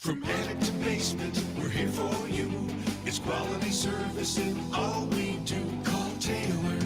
From attic to basement, we're here for you. It's quality service in all we do. Call Taylor.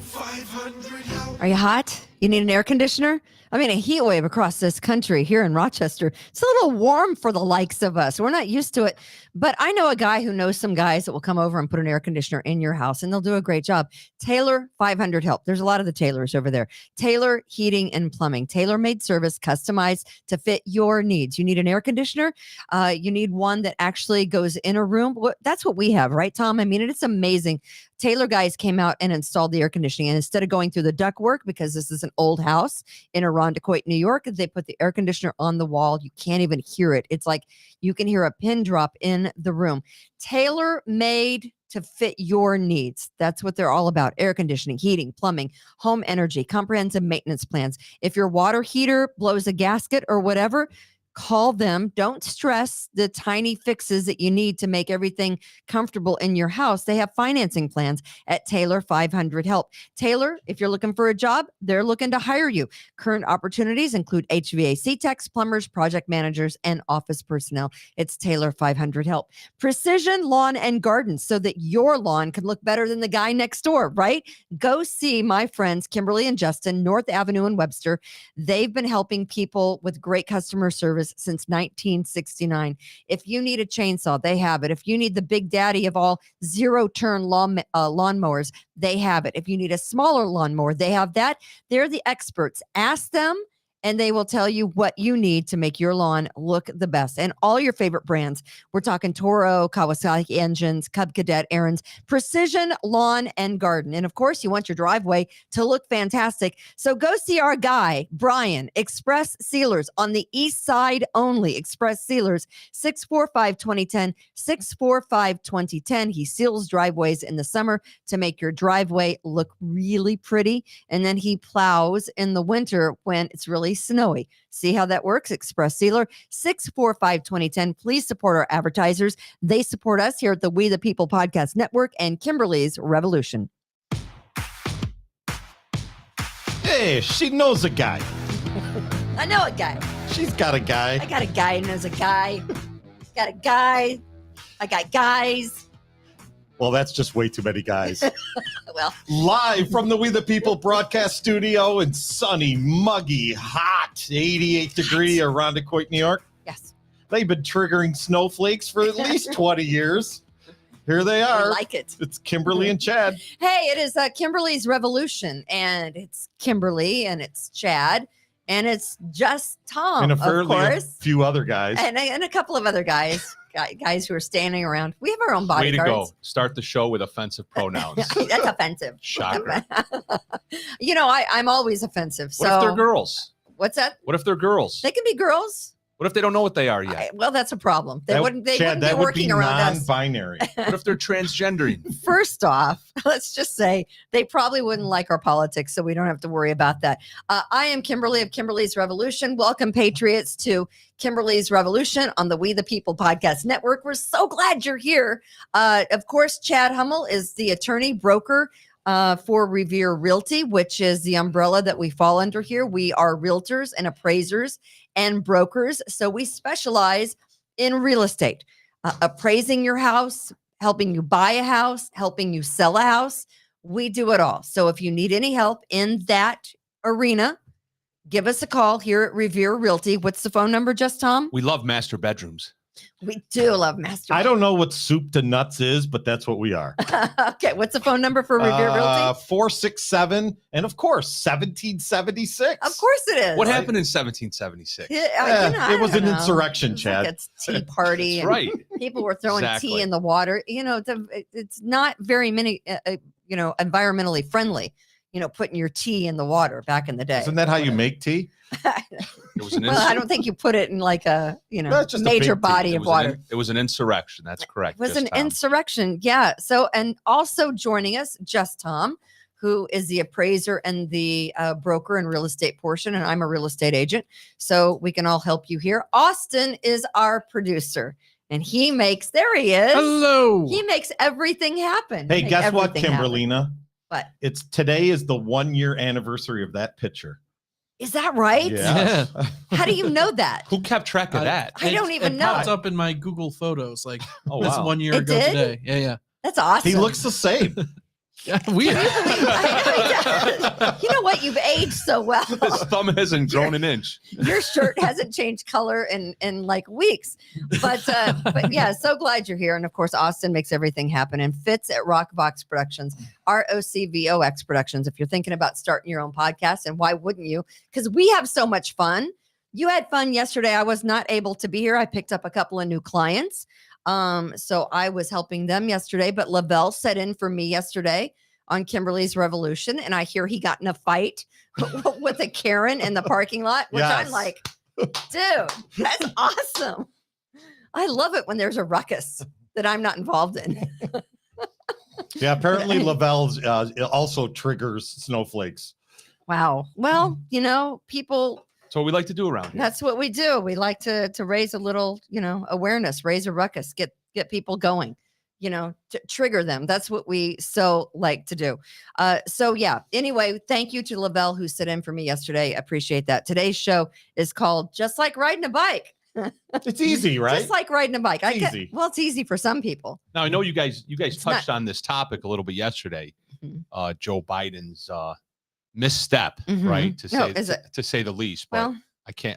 500 help. Are you hot? You need an air conditioner? I mean, a heat wave across this country here in Rochester. It's a little warm for the likes of us. We're not used to it. But I know a guy who knows some guys that will come over and put an air conditioner in your house, and they'll do a great job. Taylor 500 Help. There's a lot of the Taylors over there. Taylor Heating and Plumbing. Tailor-made service customized to fit your needs. You need an air conditioner? You need one that actually goes in a room? That's what we have, right, Tom? I mean, it's amazing. Taylor guys came out and installed the air conditioning, and instead of going through the ductwork, because this is an old house in Irondequoit, New York, they put the air conditioner on the wall. You can't even hear it. It's like you can hear a pin drop in the room. Tailor made to fit your needs. That's what they're all about. Air conditioning, heating, plumbing, home energy, comprehensive maintenance plans. If your water heater blows a gasket or whatever, call them. Don't stress the tiny fixes that you need to make everything comfortable in your house. They have financing plans at Taylor 500 Help. Taylor, if you're looking for a job, they're looking to hire you. Current opportunities include HVAC techs, plumbers, project managers, and office personnel. It's Taylor 500 Help. Precision Lawn and Garden, so that your lawn can look better than the guy next door, right? Go see my friends Kimberly and Justin, North Avenue in Webster. They've been helping people with great customer service since 1969. If you need a chainsaw, they have it. If you need the big daddy of all zero-turn lawnmowers, they have it. If you need a smaller lawnmower, they have that. They're the experts. Ask them, and they will tell you what you need to make your lawn look the best. And all your favorite brands. We're talking Toro, Kawasaki engines, Cub Cadet Aaron's, Precision Lawn and Garden. And of course, you want your driveway to look fantastic. So go see our guy, Brian, Express Sealers on the east side only. Express Sealers, 645-2010, 645-2010. He seals driveways in the summer to make your driveway look really pretty. And then he plows in the winter when it's really snowy. See how that works? Express Sealer, 645-2010. Please support our advertisers. They support us here at the We the People Podcast Network and Kimberly's Revolution. Hey, she knows a guy. I know a guy. She's got a guy. I got a guy who knows a guy. Got a guy. I got guys. Well, that's just way too many guys. Well, Live from the We the People broadcast studio in sunny, muggy, hot 88 degree Irondequoit, New York. yes. They've been triggering snowflakes for at least 20 years. Here they I are. like it. It's Kimberly and Chad. Hey, it is Kimberly's Revolution, and it's Kimberly, and it's Chad, and it's just Tom, And a of fairly course, few other guys. and a couple of other guys who are standing around. We have our own Way to bodyguards. go. Start the show with offensive pronouns. That's offensive. Shocker. I'm always offensive. So What if they're girls? What's that? What if they're girls? They can be girls. What if they don't know what they are yet? Well, that's a problem. They That- wouldn't. They Chad, wouldn't be that would working be around us. non-binary. What if they're transgendering? First off, let's just say they probably wouldn't like our politics, so we don't have to worry about that. I am Kimberly of Kimberly's Revolution. Welcome, Patriots, to Kimberly's Revolution on the We the People Podcast Network. We're so glad you're here. Of course, Chad Hummel is the attorney broker for Revere Realty, which is the umbrella that we fall under here. We are realtors and appraisers and brokers, so we specialize in real estate, appraising your house, helping you buy a house, helping you sell a house. We do it all. So if you need any help in that arena, give us a call here at Revere Realty. What's the phone number, just Tom? We love master bedrooms. We do love master. I don't know what soup to nuts is, but that's what we are. Okay, what's the phone number for Revere Realty? 467, and of course, 1776. Of course it is. What happened in 1776? It was an insurrection, It's Chad. like a tea party. That's and right. People were throwing Exactly. tea in the water. It's not very many, environmentally friendly, putting your tea in the water back in the day. Isn't that how you make tea? It was an Well, I don't think you put it in like a, That's just a major big tea. body it of was water. it was an insurrection. That's correct. It was Just an Tom. insurrection. Yeah. So, and also joining us, just Tom, who is the appraiser and the broker and real estate portion. And I'm a real estate agent. So we can all help you here. Austin is our producer. And he makes, there he is. Hello. He makes everything happen. Hey, Make guess what, everything happen. Kimberlina? What? Today is the 1 year anniversary of that picture. Is that right? Yeah. How do you know that? Who kept track of that? I don't even it know. popped up in my Google Photos like Oh, this wow. 1 year It ago did? today. Yeah. That's awesome. He looks the same. Yeah. Weird. I know he does. You know what? You've aged so well. His thumb hasn't grown an inch. Your shirt hasn't changed color in like weeks. But yeah, so glad you're here. And of course, Austin makes everything happen and Fitz at Rockvox Productions, ROCVOX Productions. If you're thinking about starting your own podcast, and why wouldn't you? Because we have so much fun. You had fun yesterday. I was not able to be here. I picked up a couple of new clients. So I was helping them yesterday, but Lavelle set in for me yesterday on Kimberly's Revolution. And I hear he got in a fight with a Karen in the parking lot, which I'm Yes. like, dude, that's awesome. I love it when there's a ruckus that I'm not involved in. Yeah, apparently Lavelle's also triggers snowflakes. Wow. Well, you know, people, That's what we like to do around here. that's what we do. We like to raise a little, you know, awareness, raise a ruckus, get people going, you know, to trigger them. That's what we so like to do. So yeah, anyway, thank you to Lavelle who sit in for me yesterday. Appreciate that. Today's show is called Just Like Riding a Bike. It's easy, right? Just like riding a bike. It's easy. Well, it's easy for some people. Now I know you guys It's touched on this topic a little bit yesterday. Mhm. Joe Biden's misstep, Mhm. right? To No, say is it? to say the least. But Well,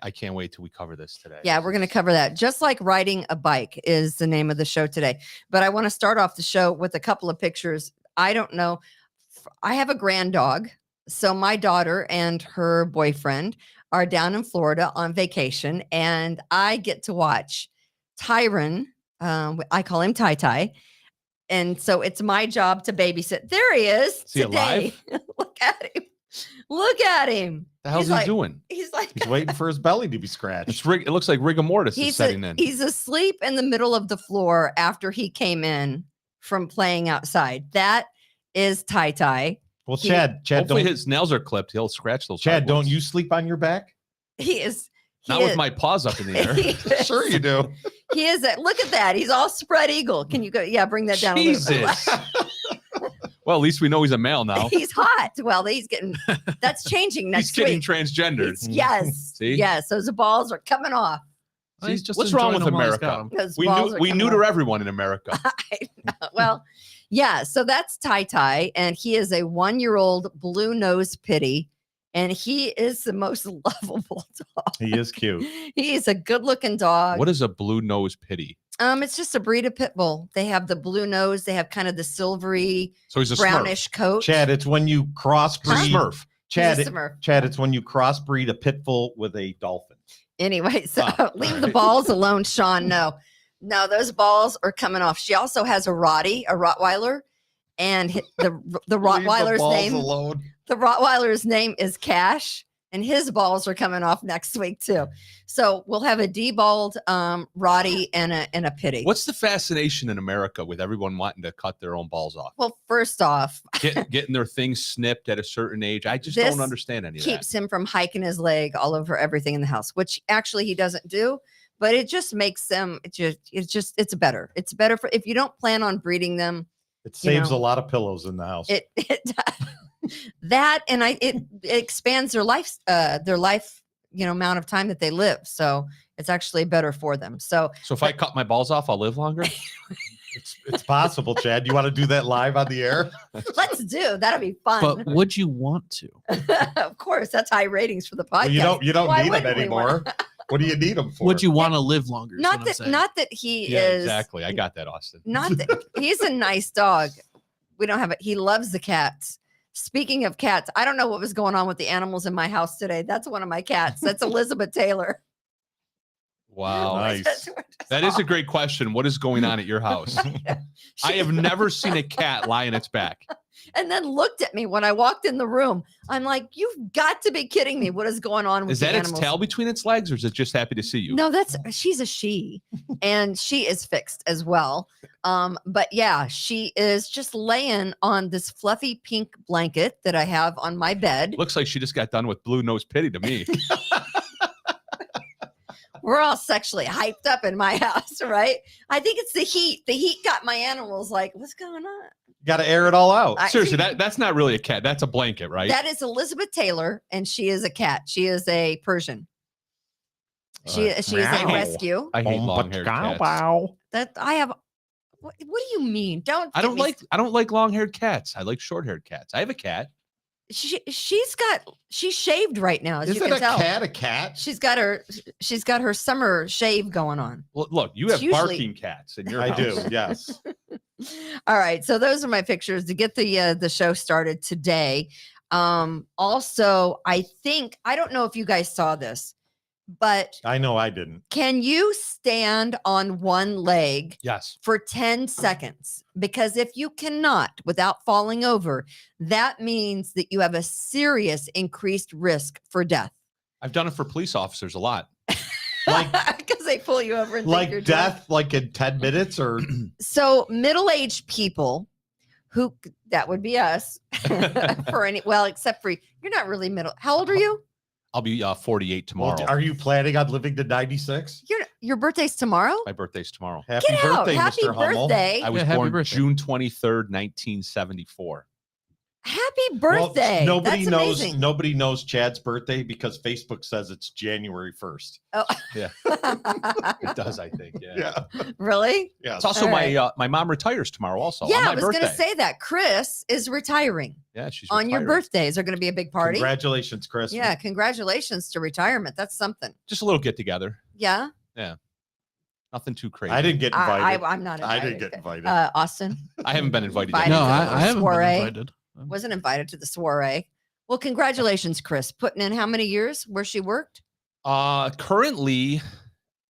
I can't wait till we cover this today. yeah, we're going to cover that. Just Like Riding a Bike is the name of the show today. But I want to start off the show with a couple of pictures. I don't know. I have a grand dog. So my daughter and her boyfriend are down in Florida on vacation, and I get to watch Tyron. I call him Ty Ty. And so it's my job to babysit. There he is. Is he today. Look at him. Look at him. The hell's He's he like- doing? He's like, He's waiting for his belly to be scratched. It looks like rigor mortis is setting in. he's asleep in the middle of the floor after he came in from playing outside. That is Ty Ty. Well, he- Chad, Hopefully don't, his nails are clipped. He'll scratch those. Chad, don't hardwoods. you sleep on your back? He is. He Not is, with my paws up in the air. he is- Sure you do. He is. Look at that. He's all spread eagle. Can you go? Yeah, bring that down a little bit. Jesus. Well, at least we know he's a male now. He's hot. Well, he's getting. That's changing next He's getting week. transgendered. Yes. See? Yes. Those balls are coming off. Well, he's just What's wrong enjoying with them while he's America? got 'em. Those We balls are coming neuter off. everyone in America. Well, yeah. So that's Ty Ty, and he is a 1-year-old blue nose pitty, and he is the most lovable dog. He is cute. He is a good-looking dog. What is a blue nose pity? It's just a breed of pit bull. They have the blue nose. They have kind of the silvery So he's a brownish coat. Chad, it's when you crossbreed. Smurf. Smurf. Chad, He's a Smurf. Chad, it's when you crossbreed a pit bull with a dolphin. Anyway, so Ah, leave all the right. balls alone, Sean. No, those balls are coming off. She also has a Rottweiler, and the Rottweiler's name. Alone. The Rottweiler's name is Cash, and his balls are coming off next week too. So we'll have a deballed Rottie and a pitty. What's the fascination in America with everyone wanting to cut their own balls off? Well, first off, Getting their things snipped at a certain age. I just This don't understand any of that. keeps him from hiking his leg all over everything in the house, which actually he doesn't do. But it just makes them. It's better. It's better for if you don't plan on breeding them. It saves know, a lot of pillows in the house. It that and it expands their life amount of time that they live. So it's actually better for them. So So if I cut my balls off, I'll live longer. It's possible, Chad. You want to do that live on the air? let's do that'll be fun. But would you want to? Of course, that's high ratings for the podcast. Well, you don't Why need them wouldn't we anymore. What do you need them for? Would you want to live longer? is Not what I'm that saying. not that he Yeah, is exactly. I got that, Austin. not that he's a nice dog. We don't have it. He loves the cats. Speaking of cats, I don't know what was going on with the animals in my house today. That's one of my cats. That's Elizabeth Taylor. Wow. Nice. That is a great question. What is going on at your house? I have never seen a cat lie on its back. And then looked at me when I walked in the room. I'm like, you've got to be kidding me. What is going on with Is the that its animals? tail between its legs, or is it just happy to see you? No, she's a she, and she is fixed as well. But yeah, she is just laying on this fluffy pink blanket that I have on my bed. Looks like she just got done with blue nose pity to me. We're all sexually hyped up in my house, right? I think it's the heat. The heat got my animals like, what's going on? Got to air it all out. Seriously, that's not really a cat. That's a blanket, right? That is Elizabeth Taylor, and she is a cat. She is a Persian. She is a Meow. rescue. I hate long-haired cats. That I have. What do you mean? I don't like long-haired cats. I like short-haired cats. I have a cat. She's shaved right now, as you Isn't can a tell. cat a cat? She's got her summer shave going on. Well, look, you have It's usually- barking cats in your I house. do. Yes. All right, so those are my pictures to get the show started today. Also, I don't know if you guys saw this, but I know I didn't. can you stand on one leg Yes. for 10 seconds? Because if you cannot without falling over, that means that you have a serious increased risk for death. I've done it for police officers a lot. Because they pull you over and think you're Like drunk. death, like in 10 minutes or So middle-aged people who that would be us except for you're not really middle. How old are you? I'll be 48 tomorrow. Well, are you planning on living to 96? Your birthday's tomorrow? My birthday's tomorrow. Happy Get out. birthday, Happy Mr. Hummel. birthday. I was happy born birthday. June 23rd, 1974. Happy birthday. Well, nobody That's knows. amazing. Nobody knows Chad's birthday because Facebook says it's January 1st. Oh. Yeah. It does, I think. Yeah. Yeah. Really? Yes. It's also All right. my mom retires tomorrow also. Yeah, on my I was birthday. going to say that. Chris is retiring Yeah, she's on your retiring. birthday. Is there going to be a big party? Congratulations, Chris. Yeah, congratulations to retirement. That's something. Just a little get together. Yeah. Nothing too crazy. I didn't get invited. I'm not I invited. didn't get invited. Austin I haven't been invited. Invited yet. No, to I the haven't been soiree. invited. wasn't invited to the soiree. Well, congratulations, Chris. Putting in how many years where she worked? Currently,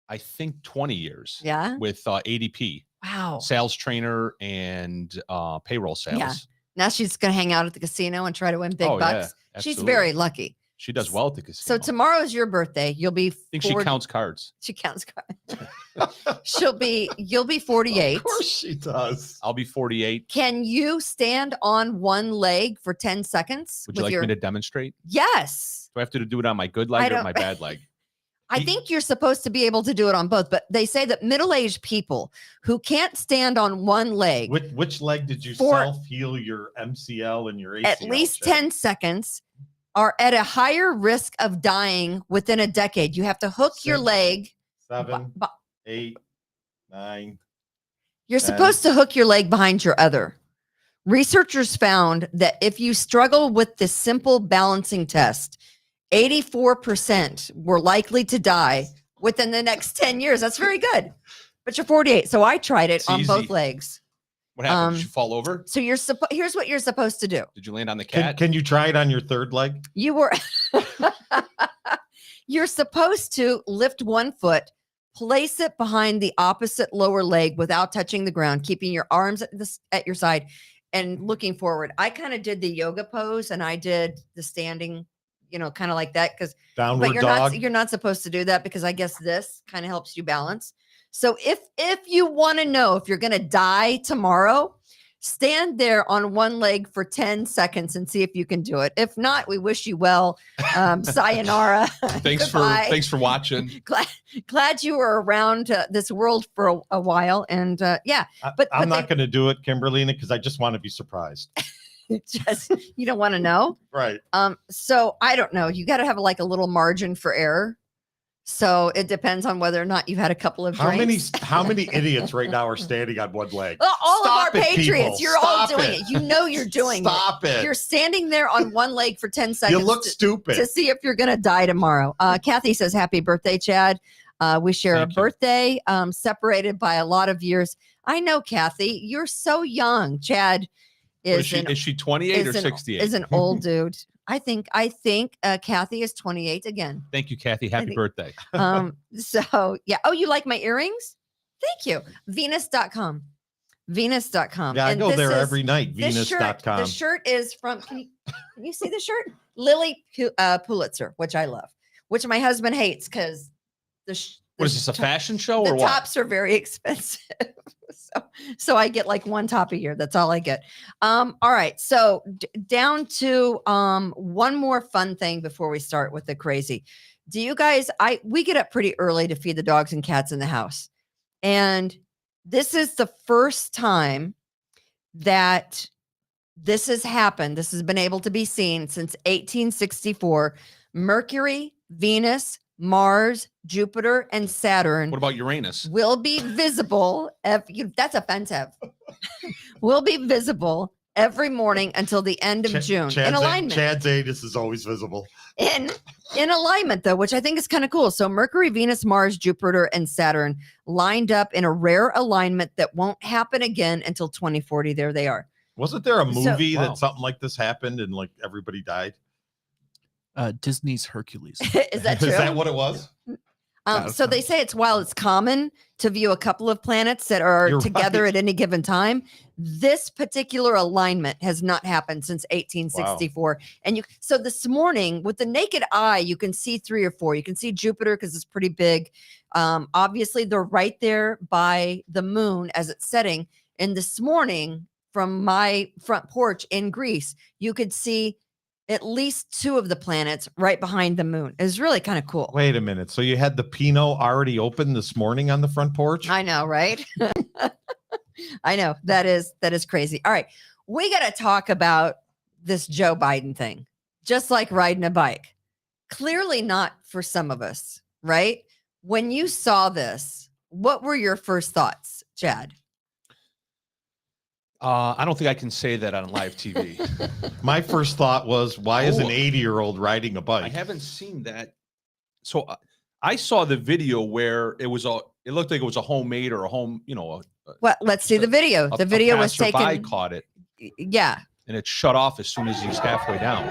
I think 20 years. Yeah. With ADP, Wow. sales trainer and payroll sales. Yeah. Now she's going to hang out at the casino and try to win big Oh, yeah, bucks. She's absolutely. very lucky. She does well at the So casino. tomorrow is your birthday. You'll be. I think she counts cards. She counts cards. You'll be 48. Of course she does. I'll be 48. Can you stand on one leg for 10 seconds? Would you like me to demonstrate? Yes. Do I have to do it on my good I leg or don't- my bad leg? I think you're supposed to be able to do it on both, but they say that middle-aged people who can't stand on one leg Which leg did you For- self-heal your MCL and your ACL? at least Chad? 10 seconds are at a higher risk of dying within a decade. You have to hook your 6, leg. 7, bu- 8, 9. You're 10. supposed to hook your leg behind your other. Researchers found that if you struggle with this simple balancing test, 84% were likely to die within the next 10 years. That's very good. But you're 48. So I tried it It's on both easy. legs. What happened? Um, Did you fall over? So here's what you're supposed to do. Did you land on the Can, cat? can you try it on your third leg? You were you're supposed to lift one foot, place it behind the opposite lower leg without touching the ground, keeping your arms at your side and looking forward. I kind of did the yoga pose and I did the standing, kind of like that because Downward but dog. you're not supposed to do that because I guess this kind of helps you balance. So if you want to know if you're going to die tomorrow, stand there on one leg for 10 seconds and see if you can do it. If not, we wish you well. Sayonara. Thanks Goodbye. for watching. Glad you were around this world for a while. And yeah, but I'm but not going to do it, Kimberly, because I just want to be surprised. just you don't want to know. Right. So I don't know. You got to have like a little margin for error. So it depends on whether or not you've had a couple of drinks. How many idiots right now are standing on one leg? Well, all Stop of our it, patriots, people. you're all Stop doing it. You know you're doing Stop it. You're standing there on one leg for 10 seconds You look to stupid. see if you're going to die tomorrow. Kathy says, happy birthday, Chad. We share Thank a you. birthday separated by a lot of years. I know, Kathy, you're so young. Chad What is, is she 28 or 68? is an old dude. I think Kathy is 28 again. Thank you, Kathy. Happy think- birthday. So yeah. Oh, you like my earrings? Thank you. Venus.com. Venus.com. Yeah, I And go this there is- every night. this shirt, Venus.com. the shirt is from, can you see the shirt? Lily Pulitzer, which I love, which my husband hates because What is this, a fashion show the or what? tops are very expensive. so I get like one top a year. That's all I get. All right. So down to one more fun thing before we start with the crazy. Do you guys, we get up pretty early to feed the dogs and cats in the house. And this is the first time that this has happened. This has been able to be seen since 1864. Mercury, Venus, Mars, Jupiter, and Saturn What about Uranus? will be visible. That's offensive. Will be visible every morning until the end of June in alignment. Chad's anus is always visible. In alignment, though, which I think is kind of cool. So Mercury, Venus, Mars, Jupiter, and Saturn lined up in a rare alignment that won't happen again until 2040. There they are. Wasn't there a movie Wow. that something like this happened and like everybody died? Disney's Hercules. Is that true? Is that what it was? So they say while it's common to view a couple of planets that are You're together right. at any given time, this particular alignment has not happened since 1864. And so this morning with the naked eye, you can see 3 or 4. You can see Jupiter because it's pretty big. Obviously, they're right there by the moon as it's setting. And this morning from my front porch in Greece, you could see at least 2 of the planets right behind the moon. It's really kind of cool. Wait a minute. So you had the Pinot already open this morning on the front porch? I know, right? I know. That is crazy. All right. We got to talk about this Joe Biden thing. Just like riding a bike. Clearly not for some of us, right? When you saw this, what were your first thoughts, Chad? I don't think I can say that on live TV. My first thought was, why is an Oh. 80-year-old riding a I bike? haven't seen that. So I saw the video where it looked like it was a homemade or a home, Well, let's see the video. The video was passerby taken. caught it Yeah. and it shut off as soon as he's halfway down.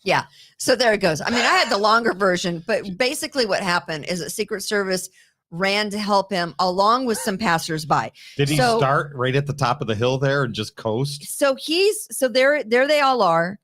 Yeah. So there it goes. I mean, I had the longer version, but basically what happened is that Secret Service ran to help him along with some passersby. Did he So- start right at the top of the hill there and just coast? So there they all are.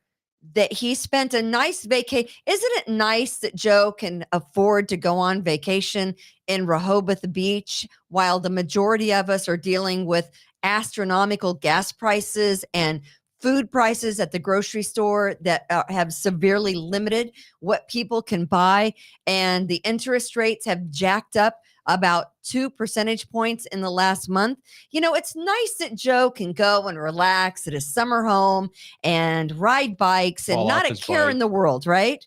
That he spent a nice vacation. Isn't it nice that Joe can afford to go on vacation in Rehoboth Beach while the majority of us are dealing with astronomical gas prices and food prices at the grocery store that have severely limited what people can buy, and the interest rates have jacked up about 2 percentage points in the last month. It's nice that Joe can go and relax at his summer home and ride bikes and Fall not off a his care bike. in the world, right?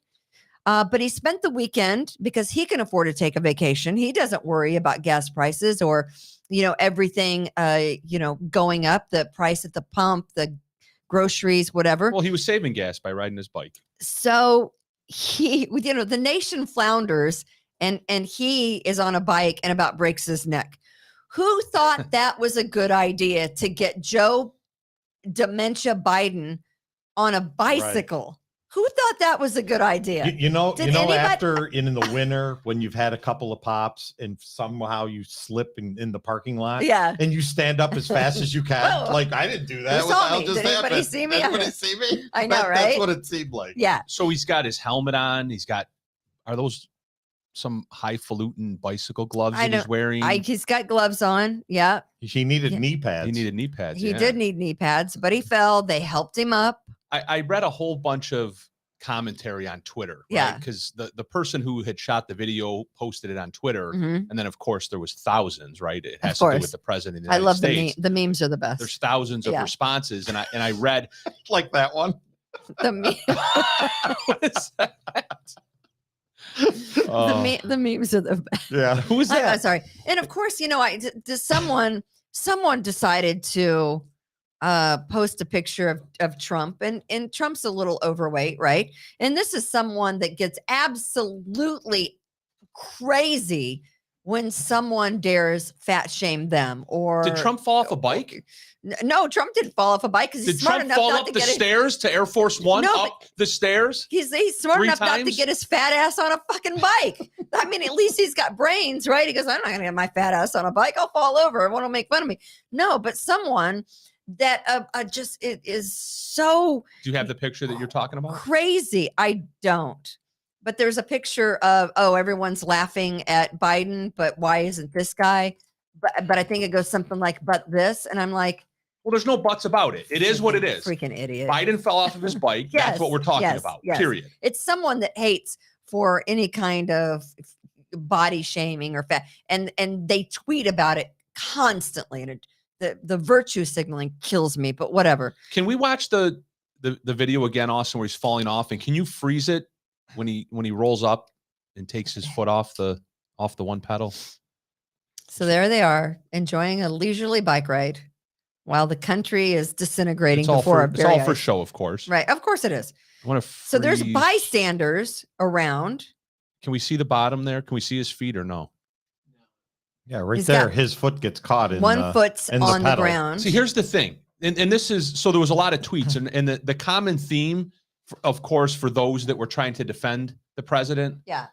But he spent the weekend because he can afford to take a vacation. He doesn't worry about gas prices or, everything, going up, the price at the pump, the groceries, whatever. Well, he was saving gas by riding his bike. So the nation flounders and he is on a bike and about breaks his neck. Who thought that was a good idea to get Joe Dementia Biden on a bicycle? Who thought that was a good idea? Did anybody- after in the winter when you've had a couple of pops and somehow you slip in the parking lot, Yeah. and you stand up as fast as you can. Oh. Like, I didn't do that. Who What the saw hell me? just Did anybody happened? see me? Anybody see me? I know, right? That's what it seemed like. Yeah. So he's got his helmet on. Are those some highfalutin bicycle gloves I that he's know. wearing? He's got gloves on. Yeah. He needed Yeah. knee pads. He needed knee pads. He yeah. did need knee pads, but he fell. They helped him up. I read a whole bunch of commentary on Twitter. Yeah. Because the person who had shot the video posted it on Twitter. Mhm. And then, of course, there was thousands, right? It Of has to do course. with the president of the I United love States. the memes are the best. There's thousands of Yeah. responses. And I read, like that one. The what is that? the memes are the best. Yeah. Who is I'm that? sorry. And of course, someone decided to post a picture of Trump, and Trump's a little overweight, right? And this is someone that gets absolutely crazy when someone dares fat shame them. Or Did Trump fall off a bike? No, Trump didn't fall off a bike because he's Did smart Trump enough fall not up to the get stairs to Air Force One? No, Up the stairs? He's smart 3 enough not to times? get his fat ass on a fucking bike. I mean, at least he's got brains, right? He goes, I'm not going to get my fat ass on a bike. I'll fall over. Everyone will make fun of me. No, but someone that it is so Do you have the picture that you're talking about? crazy. I don't. But there's a picture of, everyone's laughing at Biden, but why isn't this guy? But I think it goes something like, but this. And I'm like, Well, there's no buts about it. It is what it is. freaking idiot. Biden fell off of his bike. Yes, That's what we're talking yes, about. yes. Period. It's someone that hates for any kind of body shaming or fat, and they tweet about it constantly, and the virtue signaling kills me. But whatever. Can we watch the video again, Austin, where he's falling off, and can you freeze it when he rolls up and takes his foot off the one pedal? So there they are, enjoying a leisurely bike ride while the country is disintegrating before our it's very all for eyes. show, of course. Right, of course it is. I want to. So there's bystanders around. Can we see the bottom there? Can we see his feet or no? Yeah, right He's there. got His foot gets caught in one foot's in the on the pedal. ground. See, here's the thing, and this is so there was a lot of tweets, and the common theme, of course, for those that were trying to defend the president, Yeah,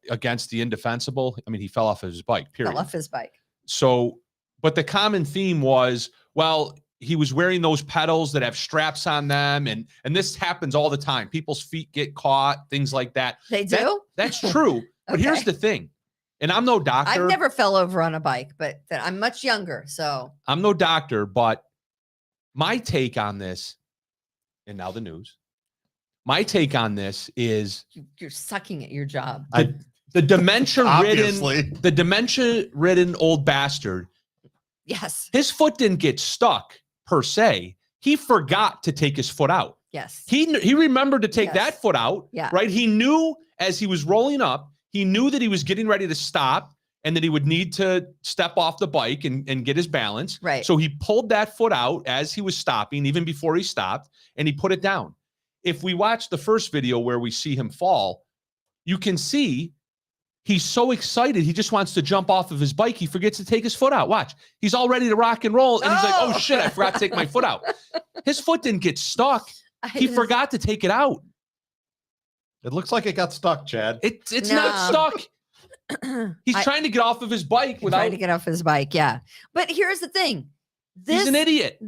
against the indefensible. I mean, he fell off his bike. Period. fell off his bike. So, but the common theme was, well, he was wearing those pedals that have straps on them, and this happens all the time. People's feet get caught, things like that. They do? That's true. But here's Okay. the thing, and I'm no doctor. I've never fell over on a bike, but I'm much younger, so I'm no doctor, but my take on this, and now the news. My take on this is you're sucking at your job. the dementia-ridden, Obviously. the dementia-ridden old bastard. Yes, His foot didn't get stuck per se. He forgot to take his foot out. yes. He remembered to take Yes. that foot out. Yeah. Right. He knew as he was rolling up, he knew that he was getting ready to stop and that he would need to step off the bike and get his balance. Right. So he pulled that foot out as he was stopping, even before he stopped, and he put it down. If we watch the first video where we see him fall, you can see he's so excited. He just wants to jump off of his bike. He forgets to take his foot out. Watch. He's all ready to rock and roll. And he's like, oh shit, I forgot to take my foot out. His foot didn't get stuck. He forgot to take it out. It looks like it got stuck, Chad. It's No. not stuck. He's trying to get off of his bike without. Trying to get off his bike. Yeah, but here's the thing. He's an idiot.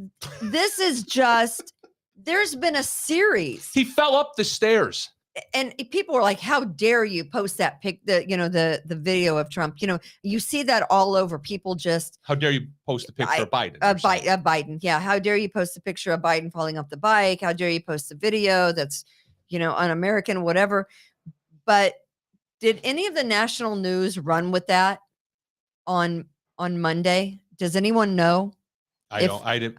This is just. There's been a series, He fell up the stairs. and people are like, "How dare you post that the video of Trump?" You see that all over. People just How dare you post a picture of Biden? or something. Biden. Yeah, how dare you post a picture of Biden falling off the bike? How dare you post a video that's un-American, whatever. But did any of the national news run with that on Monday? Does anyone know? I don't. I didn't.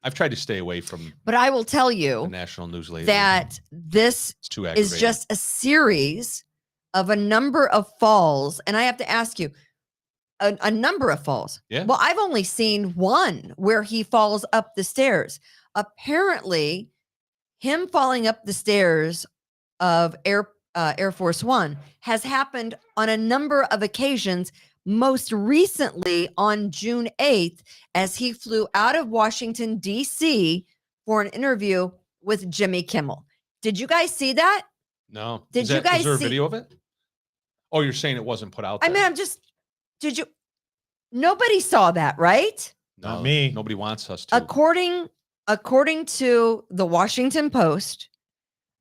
I've tried to stay away from But I will tell the you national news lately. that this It's too aggravating. is just a series of a number of falls. And I have to ask you, a number of falls. Yeah. Well, I've only seen one where he falls up the stairs. Apparently, him falling up the stairs of Air Force One has happened on a number of occasions, most recently on June 8th, as he flew out of Washington, D.C. for an interview with Jimmy Kimmel. Did you guys see that? No. Did Is you that- guys Is there a see- video of it? Oh, you're saying it wasn't put out I there. mean, did you? Nobody saw that, right? No, Not me. Nobody wants us to. According to the Washington Post,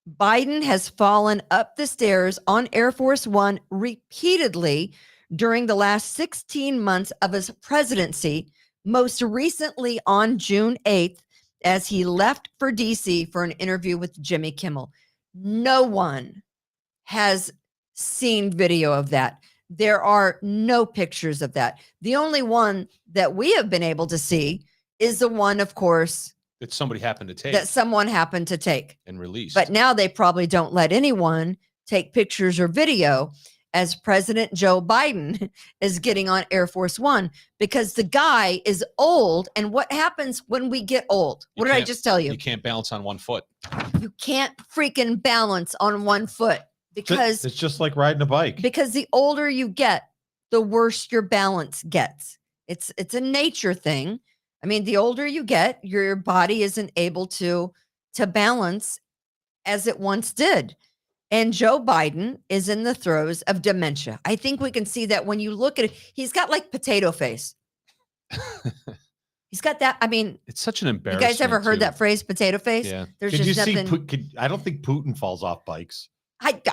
Biden has fallen up the stairs on Air Force One repeatedly during the last 16 months of his presidency, most recently on June 8th, as he left for DC for an interview with Jimmy Kimmel. No one has seen video of that. There are no pictures of that. The only one that we have been able to see is the one, of course, that somebody happened to take that someone happened to take. and release. But now they probably don't let anyone take pictures or video as President Joe Biden is getting on Air Force One, because the guy is old. And what happens when we get old? You What did I can't- just tell you? you can't balance on one foot. You can't freaking balance on one foot because It's just like riding a bike. the older you get, the worse your balance gets. It's a nature thing. I mean, the older you get, your body isn't able to balance as it once did. And Joe Biden is in the throes of dementia. I think we can see that when you look at it. He's got like potato face. He's got that. I mean, It's such an you embarrassment. guys ever heard too. that phrase, potato face? Yeah. There's Could you just see? nothing. I don't think Putin falls off bikes.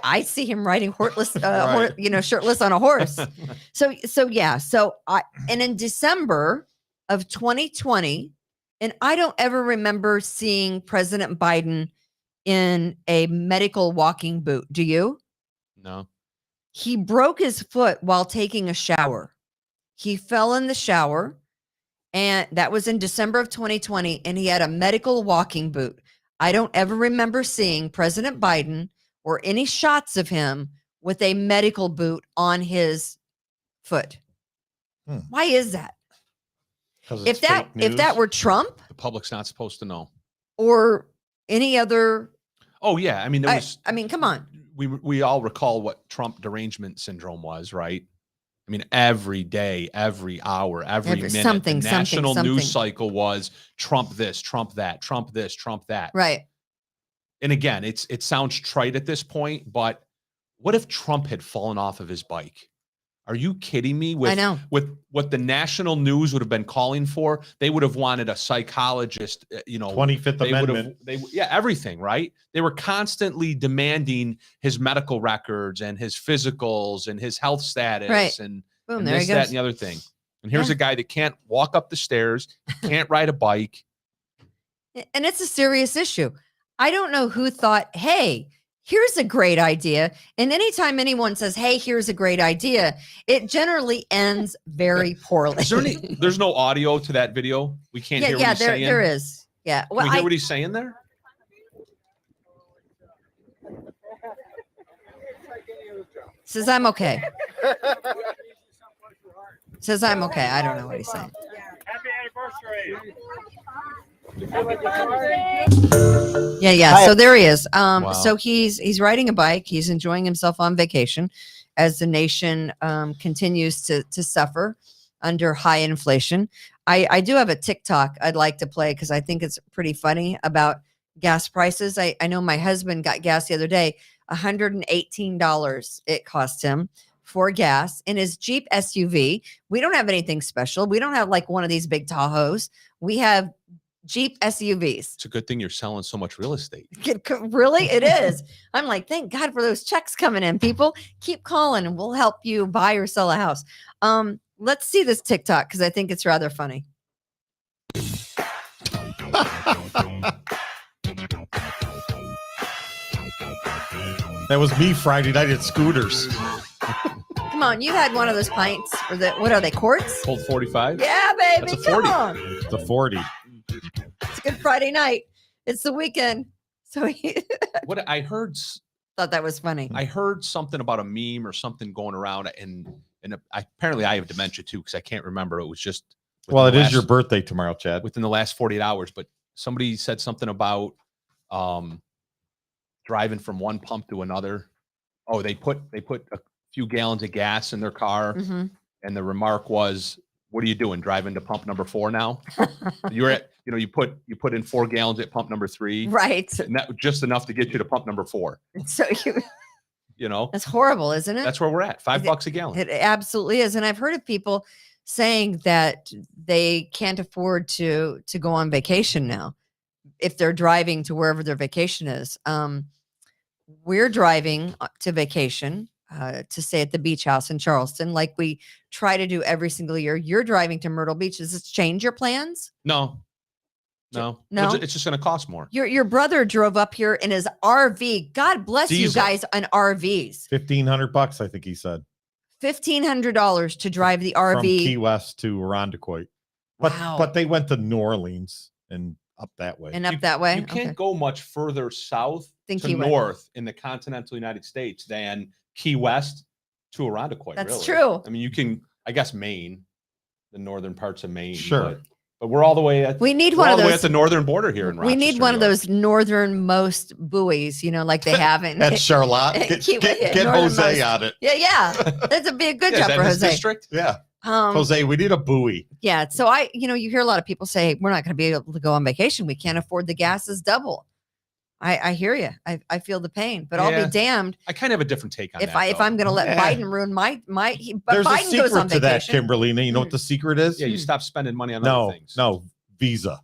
I see him riding horseless, Right. shirtless on a horse. So yeah. So and in December of 2020, and I don't ever remember seeing President Biden in a medical walking boot. Do you? No. He broke his foot while taking a shower. He fell in the shower, and that was in December of 2020, and he had a medical walking boot. I don't ever remember seeing President Biden or any shots of him with a medical boot on his foot. Why is that? If that were Trump, The public's not supposed to know. or any other, Oh yeah, I mean there was. I mean, come on. We all recall what Trump derangement syndrome was, right? I mean, every day, every hour, every minute, something, the national something. news cycle was Trump this, Trump that, Trump this, Trump that. Right. And again, it sounds trite at this point, but what if Trump had fallen off of his bike? Are you kidding me? I know. With what the national news would have been calling for, they would have wanted a psychologist, 25th they would Amendment. have, everything, right? They were constantly demanding his medical records and his physicals and his health status Right. and, Boom, and there this, he that, goes. and the other thing. And here's Yeah. a guy that can't walk up the stairs, can't ride a bike. And it's a serious issue. I don't know who thought, hey, here's a great idea. And anytime anyone says, hey, here's a great idea, it generally ends very poorly. Is there any, there's no audio to that video? We can't hear what he's saying? there is. Yeah. Can we hear what he's saying there? Says I'm okay. Says I'm okay. I don't know what he's saying. Happy anniversary. Yeah. Hi. So there he is. Wow. So he's riding a bike. He's enjoying himself on vacation as the nation continues to suffer under high inflation. I do have a TikTok I'd like to play because I think it's pretty funny about gas prices. I know my husband got gas the other day, $118 it cost him for gas in his Jeep SUV. We don't have anything special. We don't have like one of these big Tahoes. We have Jeep SUVs. It's a good thing you're selling so much real estate. Really? It is. I'm like, thank God for those checks coming in. People keep calling and we'll help you buy or sell a house. Let's see this TikTok because I think it's rather funny. That was me Friday night at Scooters. Come on, you had one of those pints or what are they, quarts? Cold 45? Yeah, baby. That's a Come 40. on. It's a 40. It's a good Friday night. It's the weekend. So he What I heard, thought that was funny. I heard something about a meme or something going around, and apparently I have dementia too because I can't remember. It was just Well, within it the is your last- birthday tomorrow, Chad. within the last 48 hours. But somebody said something about driving from one pump to another. Oh, they put a few gallons of gas in their car, Mhm. and the remark was, "What are you doing? Driving to pump number 4 now? You're at, you put in 4 gallons at pump number 3, Right. and that just enough to get you to pump number 4. So that's horrible, isn't it? That's where we're at. $5 a gallon. It absolutely is. And I've heard of people saying that they can't afford to go on vacation now if they're driving to wherever their vacation is. We're driving to vacation to stay at the beach house in Charleston, like we try to do every single year. You're driving to Myrtle Beach. Does this change your plans? No. No? It's just going to cost more. Your brother drove up here in his RV. God bless you Diesel. guys on RVs. $1,500, I think he said. $1,500 to drive the From RV. Key West to Irondequoit. Wow. But they went to New Orleans and up that way. And up that way. You can't Okay. go much further south Than to Key West. north in the continental United States than Key West to Irondequoit. That's really. true. I mean, you can, I guess, Maine, the northern parts of Maine. Sure. But we're all the way at We need we're one all of the way those. at the northern border here in We Rochester. need one of New York. those northernmost buoys, like they have in. At Charlotte. Key West, Get northernmost. Jose on it. Yeah. That'd be a good Yeah, is job that for his Jose. district? Yeah. Jose, we need a buoy. Yeah. So you hear a lot of people say we're not going to be able to go on vacation. We can't afford the gas is double. I hear you. I feel the pain, but I'll Yeah. be damned I kind of have a different take on if that. if though. I'm going to let Yeah. Biden ruin but There's a Biden goes on secret to that, vacation. Kimberly. You know what the secret is? Yeah, you stop spending money on No, other things. no, Visa.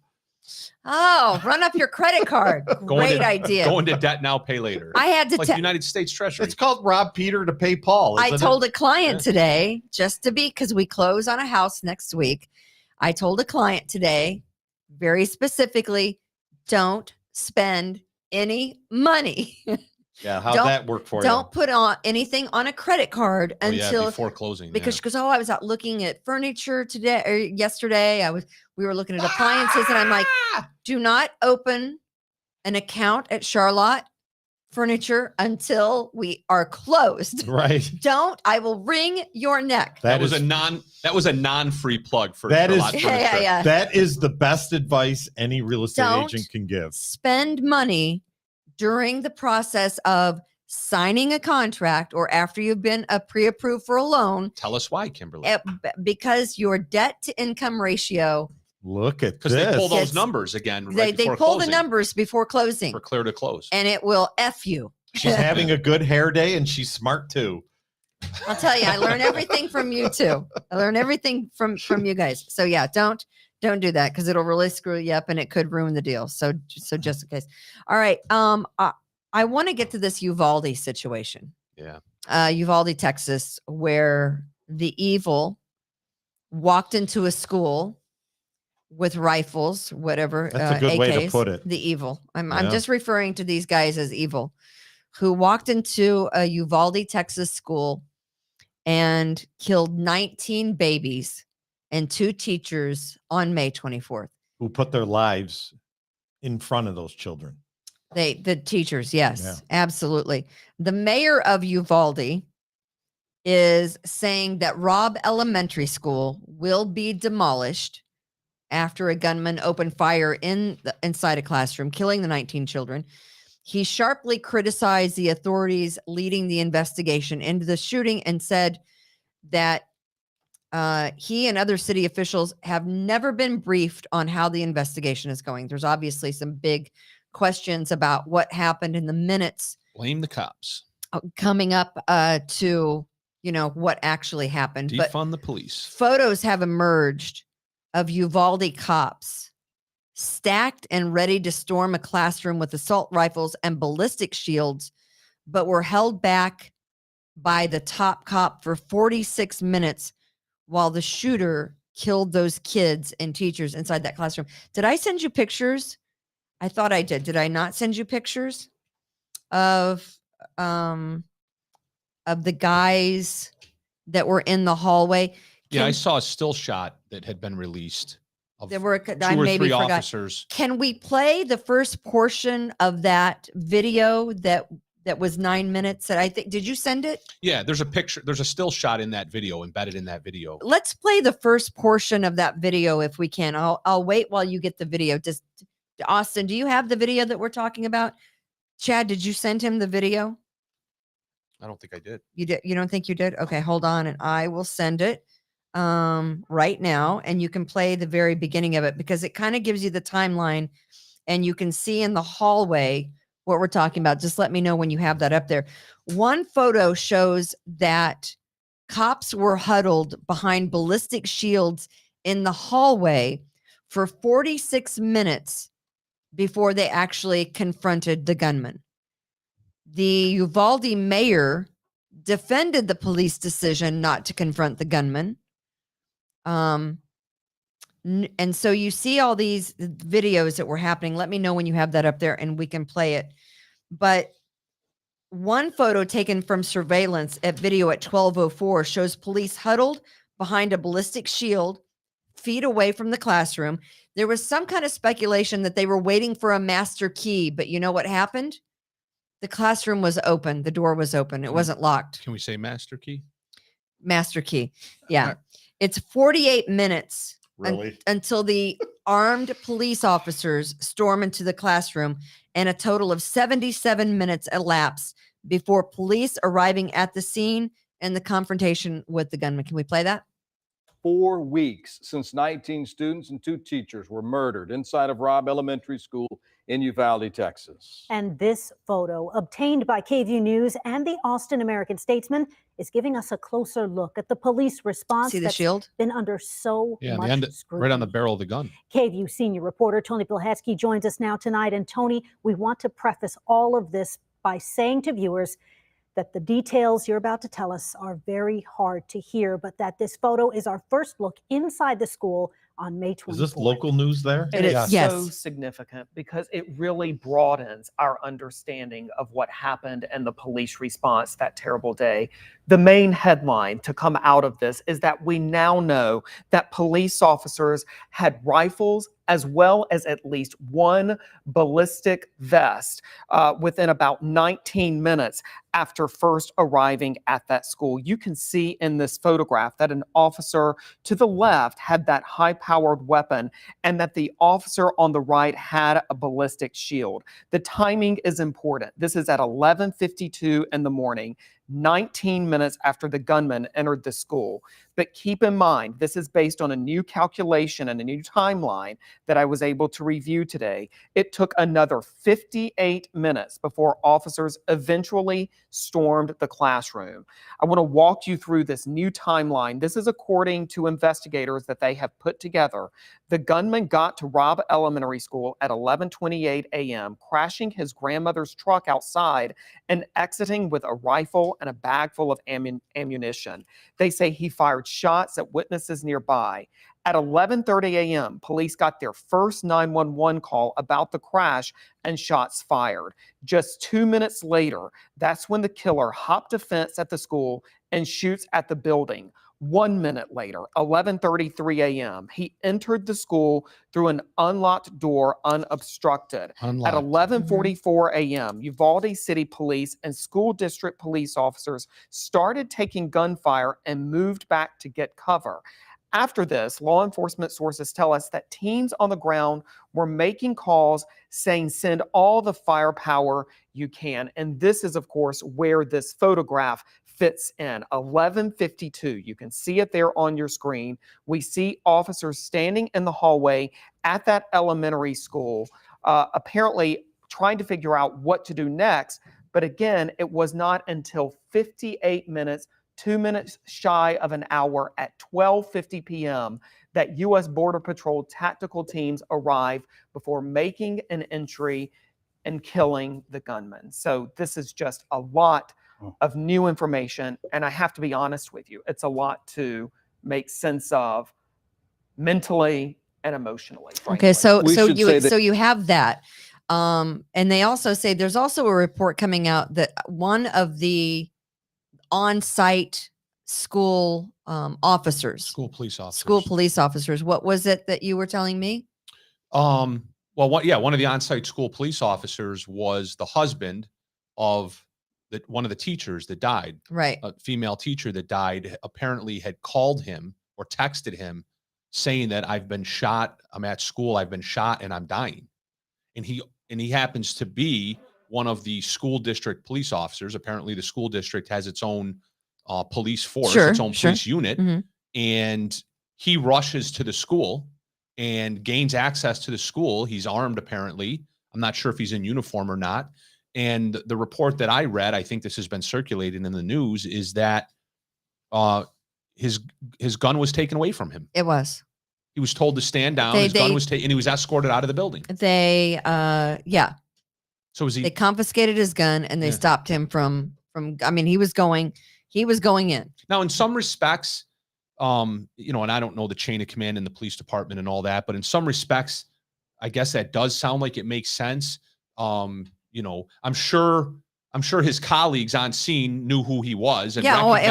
Oh, run up your credit card. Great idea. Go into debt now, pay later. I had to like tell. United States Treasury. It's called rob Peter to pay Paul. I isn't told it? a client Yeah. today, just to be, because we close on a house next week. I told a client today, very specifically, don't spend any money Yeah, how'd Don't- that work for Don't put on anything on a credit card Oh, yeah, until before closing. because she goes, oh, I was out looking at furniture today or yesterday. We were looking at appliances, and I'm like, do not open an account at Charlotte Furniture until we are closed. you? Right. Don't. I will wring your neck. That was a non-free plug for that is- Charlotte Yeah, yeah, Furniture. yeah. That is the best advice any real estate Don't agent can give. Spend money during the process of signing a contract or after you've been pre-approved for a loan Tell us why, Kimberly. because your debt to income ratio, Look at Because this. they pull those It's- numbers again they right before pull closing the numbers before closing for clear to close. and it will F you. She's having a good hair day and she's smart too. I'll tell you, I learn everything from you too. I learn everything from you guys. So yeah, don't do that because it'll really screw you up and it could ruin the deal. So just in case. All right. I want to get to this Uvalde situation. Yeah. Uvalde, Texas, where the evil walked into a school with rifles, whatever. That's a good way to AKs, put it. The evil. I'm Yeah. just referring to these guys as evil, who walked into a Uvalde, Texas school and killed 19 babies and 2 teachers on May 24th. Who put their lives in front of those children. The teachers, yes, Yeah. absolutely. The mayor of Uvalde is saying that Robb Elementary School will be demolished after a gunman opened fire inside a classroom, killing the 19 children. He sharply criticized the authorities leading the investigation into the shooting and said that he and other city officials have never been briefed on how the investigation is going. There's obviously some big questions about what happened in the minutes Blame the cops. coming up to, what actually happened. But Defund the police. photos have emerged of Uvalde cops stacked and ready to storm a classroom with assault rifles and ballistic shields, but were held back by the top cop for 46 minutes while the shooter killed those kids and teachers inside that classroom. Did I send you pictures? I thought I did. Did I not send you pictures of the guys that were in the hallway? Yeah, I saw a still shot that had been released of There were, 2 I or maybe 3 forgot. officers. Can we play the first portion of that video that was 9 minutes? That I think, did you send it? Yeah, there's a picture. There's a still shot in that video, embedded in that video. Let's play the first portion of that video if we can. I'll wait while you get the video. Just Austin, do you have the video that we're talking about? Chad, did you send him the video? I don't think I did. You did? You don't think you did? Okay, hold on, and I will send it right now, and you can play the very beginning of it because it kind of gives you the timeline, and you can see in the hallway what we're talking about. Just let me know when you have that up there. One photo shows that cops were huddled behind ballistic shields in the hallway for 46 minutes before they actually confronted the gunman. The Uvalde mayor defended the police decision not to confront the gunman. And so you see all these videos that were happening. Let me know when you have that up there and we can play it. But one photo taken from surveillance at video at 12:04 shows police huddled behind a ballistic shield feet away from the classroom. There was some kind of speculation that they were waiting for a master key, but you know what happened? The classroom was open. The door was open. It wasn't locked. Can we say master key? Master key. Yeah. It's 48 minutes Really? until the armed police officers storm into the classroom, and a total of 77 minutes elapse before police arriving at the scene and the confrontation with the gunman. Can we play that? 4 weeks since 19 students and 2 teachers were murdered inside of Robb Elementary School in Uvalde, Texas. And this photo, obtained by KVUE News and the Austin American-Statesman, is giving us a closer look at the police response See the that's shield? been under so Yeah, much the end, scrutiny. right on the barrel of the gun. KVUE senior reporter Tony Pilhetsky joins us now tonight. And Tony, we want to preface all of this by saying to viewers that the details you're about to tell us are very hard to hear, but that this photo is our first look inside the school on May 24th. Is this local news there? And It it's is, yes. so significant because it really broadens our understanding of what happened and the police response that terrible day. The main headline to come out of this is that we now know that police officers had rifles as well as at least one ballistic vest within about 19 minutes after first arriving at that school. You can see in this photograph that an officer to the left had that high-powered weapon and that the officer on the right had a ballistic shield. The timing is important. This is at 11:52 in the morning, 19 minutes after the gunman entered the school. But keep in mind, this is based on a new calculation and a new timeline that I was able to review today. It took another 58 minutes before officers eventually stormed the classroom. I want to walk you through this new timeline. This is according to investigators that they have put together. The gunman got to Robb Elementary School at 11:28 a.m., crashing his grandmother's truck outside and exiting with a rifle and a bag full of ammunition. They say he fired shots at witnesses nearby. At 11:30 a.m., police got their first 911 call about the crash and shots fired. Just 2 minutes later, that's when the killer hopped a fence at the school and shoots at the building. 1 minute later, 11:33 a.m., he entered the school through an unlocked door unobstructed. At 11:44 a.m., Uvalde City Police and school district police officers started taking gunfire and moved back to get cover. After this, law enforcement sources tell us that teams on the ground were making calls saying, send all the firepower you can. And this is, of course, where this photograph fits in. 11:52. You can see it there on your screen. We see officers standing in the hallway at that elementary school, apparently trying to figure out what to do next. But again, it was not until 58 minutes, 2 minutes shy of an hour at 12:50 p.m. that U.S. Border Patrol tactical teams arrived before making an entry and killing the gunman. So this is just a lot of new information. And I have to be honest with you, it's a lot to make sense of mentally and emotionally. Frankly. Okay, so We should say that- so you have that. And they also say there's also a report coming out that one of the on-site school officers, School police officers. what was it that you were telling me? Well, one of the on-site school police officers was the husband of one of the teachers that died. Right. A female teacher that died apparently had called him or texted him saying that I've been shot. I'm at school. I've been shot and I'm dying. And he happens to be one of the school district police officers. Apparently the school district has its own police force, its own police unit. Mhm. And he rushes to the school and gains access to the school. He's armed, apparently. I'm not sure if he's in uniform or not. And the report that I read, I think this has been circulated in the news, is that his gun was taken away from him. It was. He was told to stand down. His gun was taken, and he was escorted out of the building. They So was he? they confiscated his gun and they stopped him from I mean, he was going in. Now, in some respects, and I don't know the chain of command in the police department and all that, but in some respects, I guess that does sound like it makes sense. I'm sure his colleagues on scene knew who he was and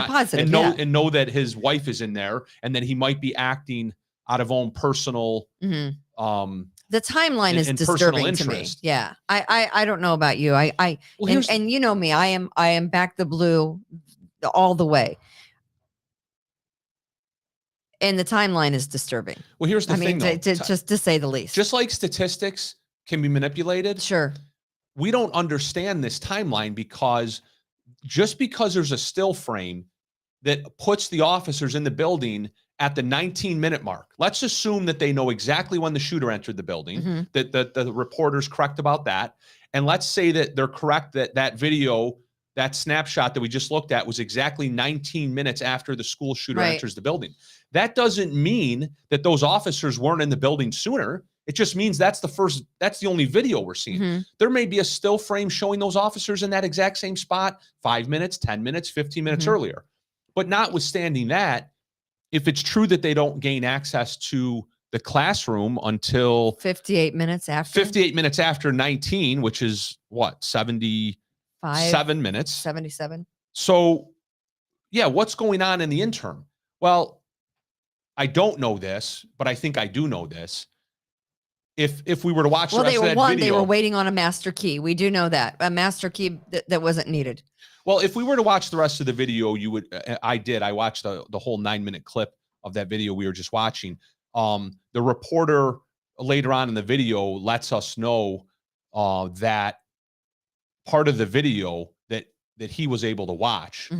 positive, and know that his wife is in there and that he might be acting out of own personal The timeline is and personal disturbing to me. interest. Yeah. I don't know about you. And you know me, I am back the blue all the way. And the timeline is disturbing. Well, here's the thing, though. Just to say the least. Just like statistics can be manipulated. Sure. We don't understand this timeline because just because there's a still frame that puts the officers in the building at the 19-minute mark. Let's assume that they know exactly when the shooter entered the building, that the reporter's correct about that. And let's say that they're correct that that video, that snapshot that we just looked at was exactly 19 minutes after the school shooter enters the building. That doesn't mean that those officers weren't in the building sooner. It just means that's the only video we're seeing. There may be a still frame showing those officers in that exact same spot 5 minutes, 10 minutes, 15 minutes earlier. But notwithstanding that, if it's true that they don't gain access to the classroom until 58 minutes after. 58 minutes after 19, which is what, 77 minutes. 77. So, yeah, what's going on in the interim? Well, I don't know this, but I think I do know this. If we were to watch Well, the rest of that video, they were waiting on a master key. We do know that. A master key that wasn't needed. well, if we were to watch the rest of the video, you would. I watched the whole 9-minute clip of that video we were just watching. The reporter later on in the video lets us know that part of the video that he was able to watch,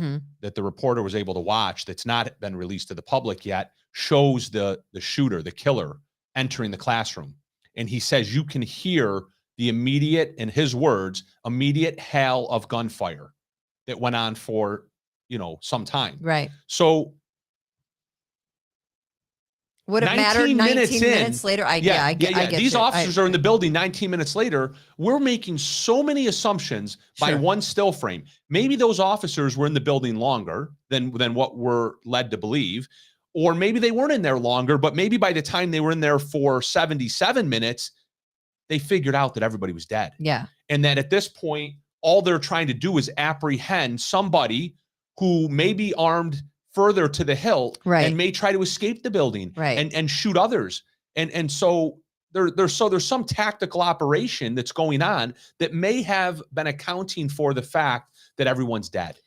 that the reporter was able to watch, that's not been released to the public yet, shows the shooter, the killer, entering the classroom. And he says you can hear the immediate, in his words, immediate hail of gunfire that went on for, some time. Right. So would it matter 19 minutes later? I get These you. officers are in the building 19 minutes later. We're making so many assumptions by one still frame. Maybe those officers were in the building longer than what we're led to believe. Or maybe they weren't in there longer, but maybe by the time they were in there for 77 minutes, they figured out that everybody was dead. Yeah. And that at this point, all they're trying to do is apprehend somebody who may be armed further to the hilt and may try to escape the building and shoot others. And so there's some tactical operation that's going on that may have been accounting for the fact that everyone's dead.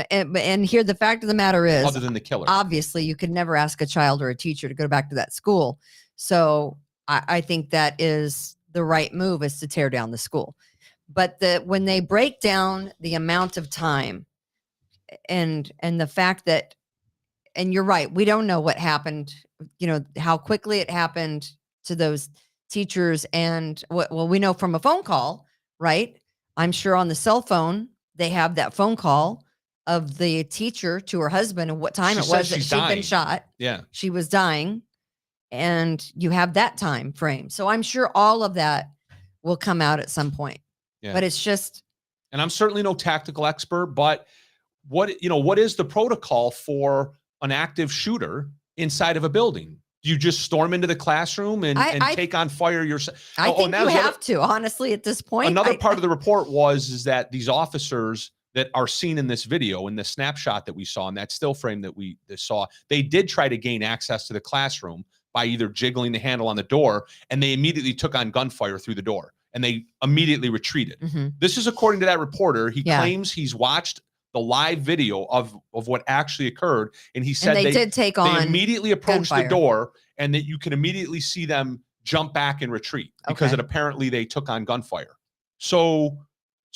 And here, the fact of the matter is, other than the killer, obviously you could never ask a child or a teacher to go back to that school. So I think that is the right move, is to tear down the school. But when they break down the amount of time and the fact that, and you're right, we don't know what happened, how quickly it happened to those teachers. And we know from a phone call, right? I'm sure on the cell phone, they have that phone call of the teacher to her husband and what time it was that she'd been shot. Yeah. She was dying. And you have that time frame. So I'm sure all of that will come out at some point. Yeah. But it's just. And I'm certainly no tactical expert, but what is the protocol for an active shooter inside of a building? Do you just storm into the classroom and take on fire yourself? I think you have to, honestly, at this point. Another part of the report is that these officers that are seen in this video, in the snapshot that we saw, in that still frame that we saw, they did try to gain access to the classroom by either jiggling the handle on the door, and they immediately took on gunfire through the door, and they immediately retreated. This is according to that reporter. He claims he's watched the live video of what actually occurred, and he said they did take on. They immediately approached the door, and that you can immediately see them jump back and retreat because apparently they took on gunfire. So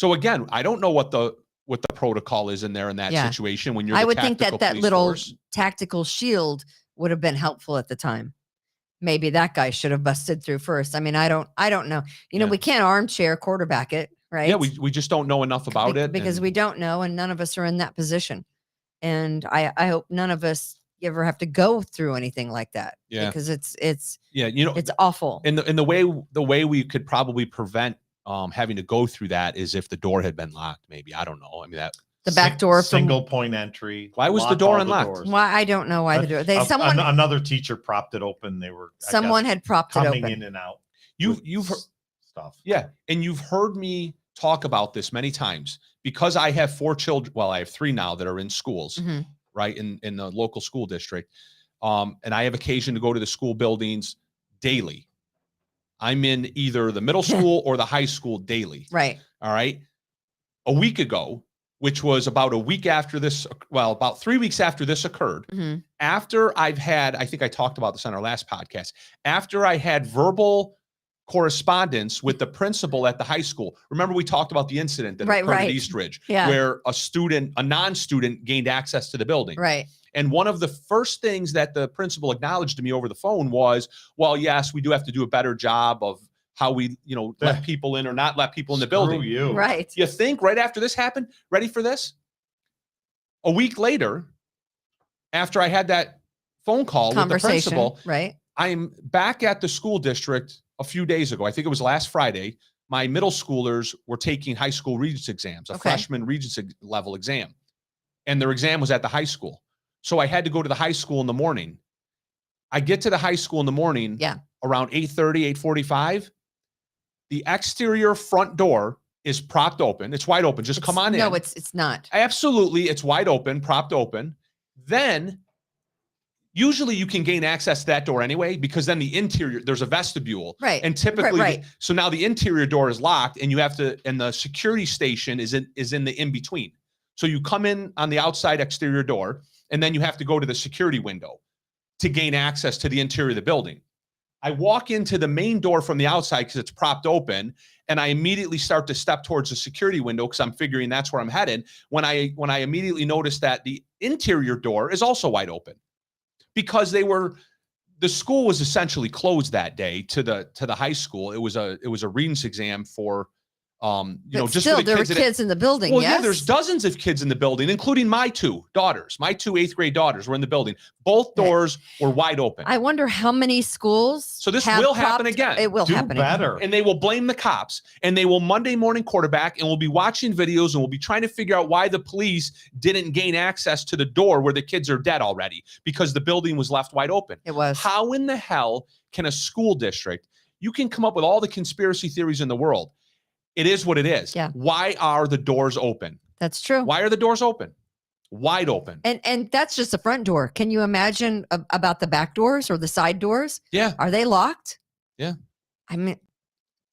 again, I don't know what the protocol is in there in that situation when you're. I would think that little tactical shield would have been helpful at the time. Maybe that guy should have busted through first. I mean, I don't know. We can't armchair quarterback it, right? Yeah, we just don't know enough about it because we don't know, and none of us are in that position. And I hope none of us ever have to go through anything like that. Yeah, because it's it's awful. And the way we could probably prevent having to go through that is if the door had been locked. Maybe, I don't know. I mean, that the back door, single point entry. Why was the door unlocked? Why, I don't know why the door. Another teacher propped it open. They were had propped it open, coming in and out. You've heard stuff. Yeah, and you've heard me talk about this many times because I have 4 children. Well, I have 3 now that are in schools, right in the local school district, and I have occasion to go to the school buildings daily. I'm in either the middle school or the high school daily. Right. All right. A week ago, which was about a week after this, about 3 weeks after this occurred, after I've had, I think I talked about this on our last podcast, after I had verbal correspondence with the principal at the high school. Remember, we talked about the incident that occurred at Eastridge, where a non-student gained access to the building. Right. And one of the first things that the principal acknowledged to me over the phone was, well, yes, we do have to do a better job of how we, let people in or not let people in the building. You. Right. You think right after this happened, ready for this? A week later, after I had that phone call with the principal, right? I'm back at the school district a few days ago. I think it was last Friday. My middle schoolers were taking high school Regents exams, a freshman Regents level exam. And their exam was at the high school. So I had to go to the high school in the morning. I get to the high school in the morning. Yeah. Around 8:30, 8:45. The exterior front door is propped open. It's wide open. Just come on in. No, it's not. Absolutely. It's wide open, propped open. Then usually you can gain access to that door anyway, because then the interior, there's a vestibule. Right. And typically, Right. so now the interior door is locked and you have to, and the security station is in the in-between. So you come in on the outside exterior door, and then you have to go to the security window to gain access to the interior of the building. I walk into the main door from the outside because it's propped open, and I immediately start to step towards the security window because I'm figuring that's where I'm headed. When I immediately notice that the interior door is also wide open, because the school was essentially closed that day to the high school. It was a readings exam for But just still, for the there were kids. kids in the building. Well, yes? yeah, there's dozens of kids in the building, including my two daughters. My two 8th grade daughters were in the building. Both doors were wide open. I wonder how many schools. So this have will happen propped- again. It will Do happen better. And they will blame the cops, and they will Monday morning quarterback, and we'll be watching videos, and we'll be trying to figure out why the police didn't gain access to the door where the kids are dead already, because the building was left wide open. It was. How in the hell can a school district, you can come up with all the conspiracy theories in the world. It is what it is. Yeah. Why are the doors open? That's true. Why are the doors open? Wide open. And that's just the front door. Can you imagine about the back doors or the side doors? Yeah. Are they locked? Yeah. I mean,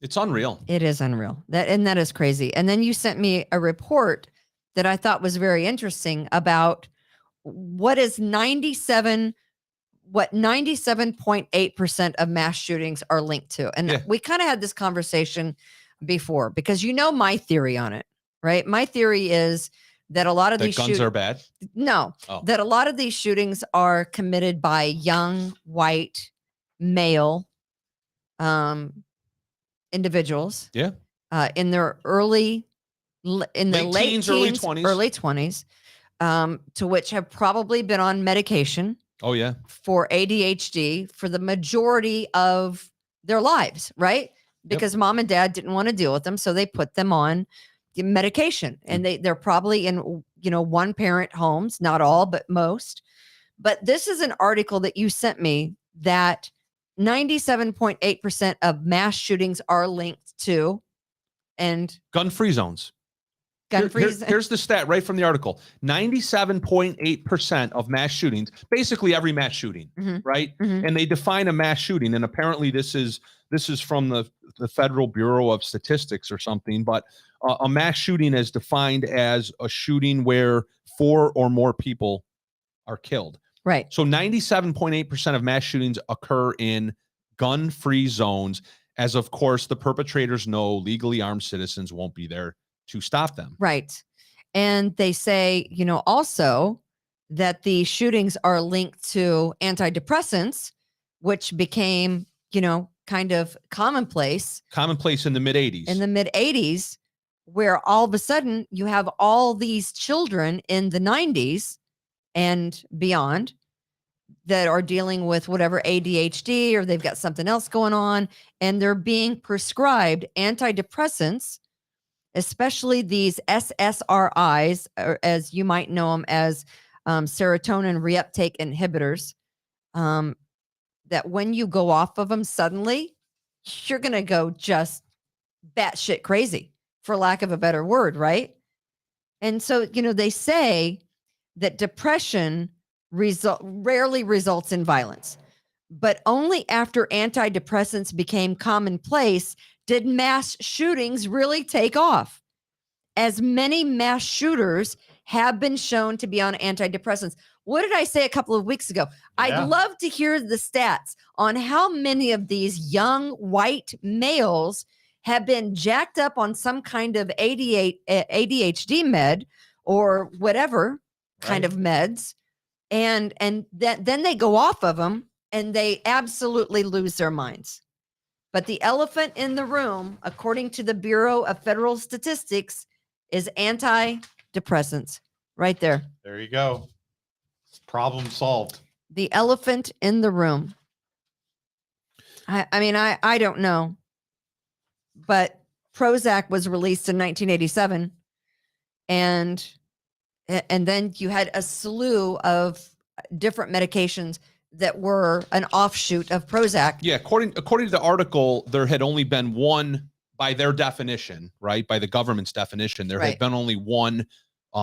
It's unreal. it is unreal. That is crazy. And then you sent me a report that I thought was very interesting about what is 97.8% of mass shootings are linked to. And Yeah. we kind of had this conversation before, because you know my theory on it, right? My theory is that a lot of That these guns are bad. No, Oh. that a lot of these shootings are committed by young white male individuals. Yeah. In their late teens, early 20s. early 20s, to which have probably been on medication Oh, yeah. for ADHD for the majority of their lives, right? Because mom and dad didn't want to deal with them, so they put them on the medication, and they're probably in one parent homes, not all, but most. But this is an article that you sent me that 97.8% of mass shootings are linked to and Gun-free zones. gun-free. Here's the stat right from the article. 97.8% of mass shootings, basically every mass shooting, Mhm. right? Mhm. And they define a mass shooting, and apparently this is from the Federal Bureau of Statistics or something, but a mass shooting is defined as a shooting where 4 or more people are killed. Right. So 97.8% of mass shootings occur in gun-free zones, as of course the perpetrators know legally armed citizens won't be there to stop them. Right. And they say, also that the shootings are linked to antidepressants, which became, kind of commonplace In the mid-'80s. in the mid 80s, where all of a sudden you have all these children in the 90s and beyond that are dealing with whatever ADHD, or they've got something else going on, and they're being prescribed antidepressants, especially these SSRIs, or as you might know them as serotonin reuptake inhibitors, that when you go off of them suddenly, you're going to go just batshit crazy, for lack of a better word, right? And so, they say that depression rarely results in violence, but only after antidepressants became commonplace did mass shootings really take off, as many mass shooters have been shown to be on antidepressants. What did I say a couple of weeks ago? Yeah. I'd love to hear the stats on how many of these young white males have been jacked up on some kind of ADHD med or whatever kind of meds, and then they go off of them and they absolutely lose their minds. But the elephant in the room, according to the Bureau of Federal Statistics, is antidepressants. Right there. There you go. Problem solved. The elephant in the room. I don't know. But Prozac was released in 1987. And then you had a slew of different medications that were an offshoot of Prozac. Yeah, according to the article, there had only been one, by their definition, right? By the government's definition, there had Right. been only one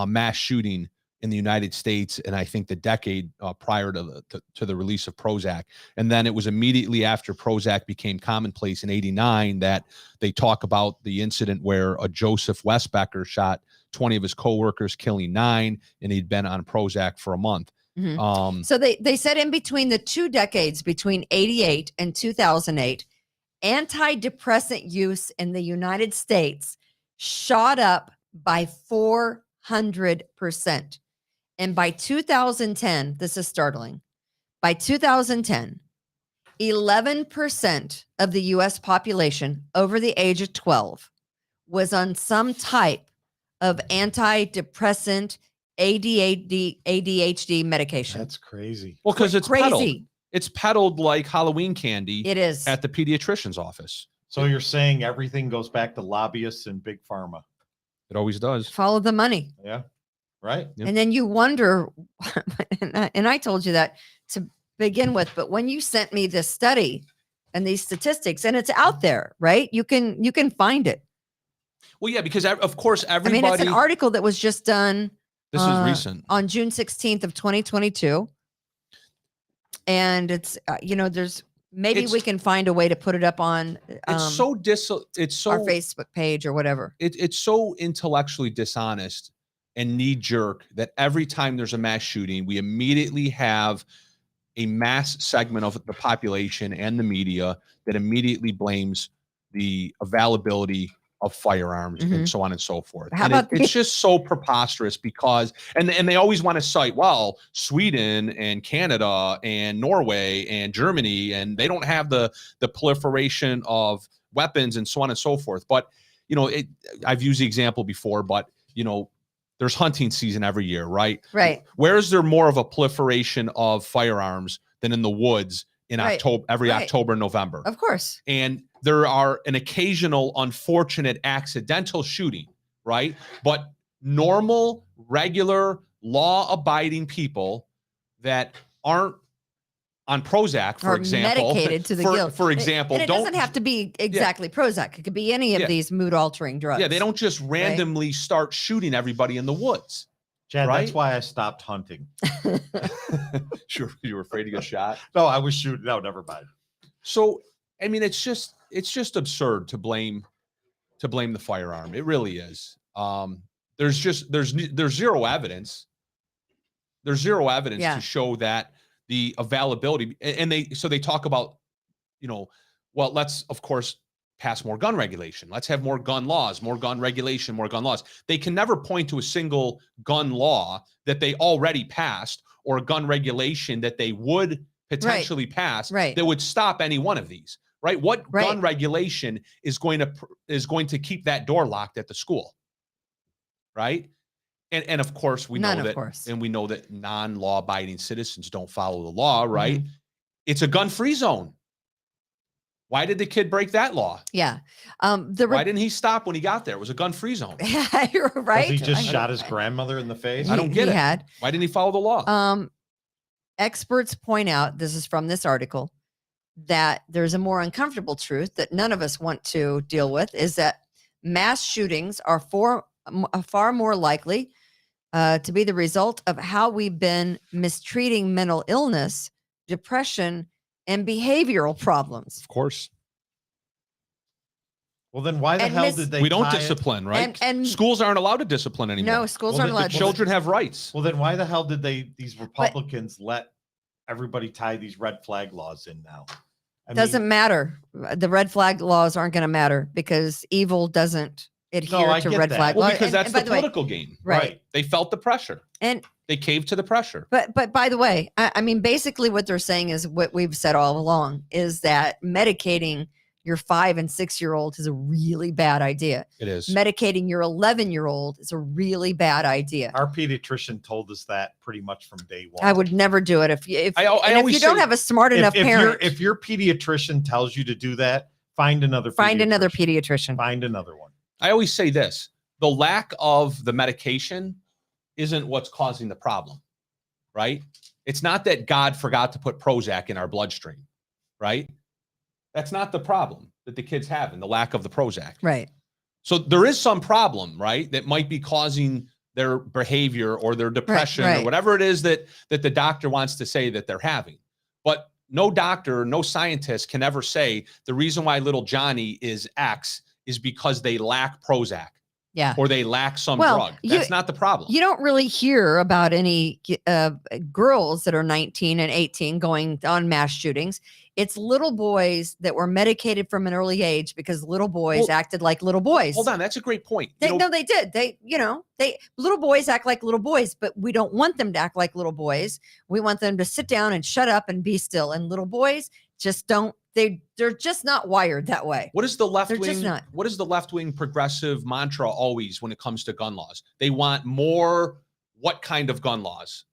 mass shooting in the United States, and I think the decade prior to the release of Prozac. And then it was immediately after Prozac became commonplace in '89 that they talk about the incident where a Joseph Westbecker shot 20 of his coworkers, killing 9, and he'd been on Prozac for a month. So they said in between the 2 decades, between 88 and 2008, antidepressant use in the United States shot up by 400%. And by 2010, this is startling. By 2010, 11% of the US population over the age of 12 was on some type of antidepressant ADHD medication. That's crazy. Well, because it's peddled. crazy. It's peddled like Halloween candy It is. at the pediatrician's office. So you're saying everything goes back to lobbyists and big pharma? It always does. Follow the money. Yeah. Right. Yep. And then you wonder, and I told you that to begin with, but when you sent me this study and these statistics, and it's out there, right? You can find it. Well, yeah, because of course I everybody. mean, it's an article that was just done This is recent. on June 16th of 2022. And it's, there's maybe we can find a way to put it up on It's so our Facebook page or whatever. It's so intellectually dishonest and knee jerk that every time there's a mass shooting, we immediately have a mass segment of the population and the media that immediately blames the availability of firearms and so on and so forth. How And about it's just so preposterous because, and they always want to cite, well, Sweden and Canada and Norway and Germany, and they don't have the proliferation of weapons and so on and so forth. But, I've used the example before, but, there's hunting season every year, right? Right. Where is there more of a proliferation of firearms than in the woods in October, every October, November? Of course. And there are an occasional unfortunate accidental shooting, right? But normal, regular, law-abiding people that aren't on Prozac, for Or example, medicated to the guilt. For example, and it doesn't have to be exactly Prozac. It could be any of these mood-altering drugs. Yeah, they don't just randomly start shooting everybody in the woods. Chad, right? that's why I stopped hunting. Sure, you were afraid to get shot. No, I was shooting. No, never mind. So, I mean, it's just absurd to blame the firearm. It really is. There's zero evidence. There's zero evidence to show that the availability, and they talk about, well, let's of course pass more gun regulation. Let's have more gun laws, more gun regulation, more gun laws. They can never point to a single gun law that they already passed or a gun regulation that they would potentially pass that would stop any one of these. Right? What gun regulation is going to keep that door locked at the school? Right? And of course we know that non-law abiding citizens don't follow the law, right? It's a gun-free zone. Why did the kid break that law? Yeah. Why didn't he stop when he got there? It was a gun-free zone. You're right. Because he just shot his grandmother in the face. I don't get it. Why didn't he follow the law? Experts point out, this is from this article, that there's a more uncomfortable truth that none of us want to deal with, is that mass shootings are far more likely to be the result of how we've been mistreating mental illness, depression, and behavioral problems. Of course. Well, then why the hell did they? We don't discipline, right? And schools aren't allowed to discipline anymore. No, schools aren't allowed. The children have rights. Well, then why the hell did these Republicans let everybody tie these red flag laws in now? Doesn't matter. The red flag laws aren't going to matter because evil doesn't adhere to red flag laws. Well, because that's the political game. Right. They felt the pressure. And they caved to the pressure. But by the way, I mean, basically what they're saying is what we've said all along is that medicating your 5 and 6-year-old is a really bad idea. It is. Medicating your 11-year-old is a really bad idea. Our pediatrician told us that pretty much from day one. I would never do it if you don't have a smart enough if parent. If your pediatrician tells you to do that, find another pediatrician. Find another one. I always say this: the lack of the medication isn't what's causing the problem, right? It's not that God forgot to put Prozac in our bloodstream, right? That's not the problem that the kids have and the lack of the Prozac. Right. So there is some problem, right, that might be causing their behavior or their depression or whatever it is that the doctor wants to say that they're having. But no doctor, no scientist can ever say the reason why little Johnny is X is because they lack Prozac. Yeah. Or they lack some Well, drug. That's not the problem. You don't really hear about any girls that are 19 and 18 going on mass shootings. It's little boys that were medicated from an early age because little boys acted like little boys. Hold on, that's a great point. No, they did. Little boys act like little boys, but we don't want them to act like little boys. We want them to sit down and shut up and be still. And little boys just don't. They're just not wired that way. What is the left They're wing? just not. What is the left wing progressive mantra always when it comes to gun laws? They want more. What kind of gun laws?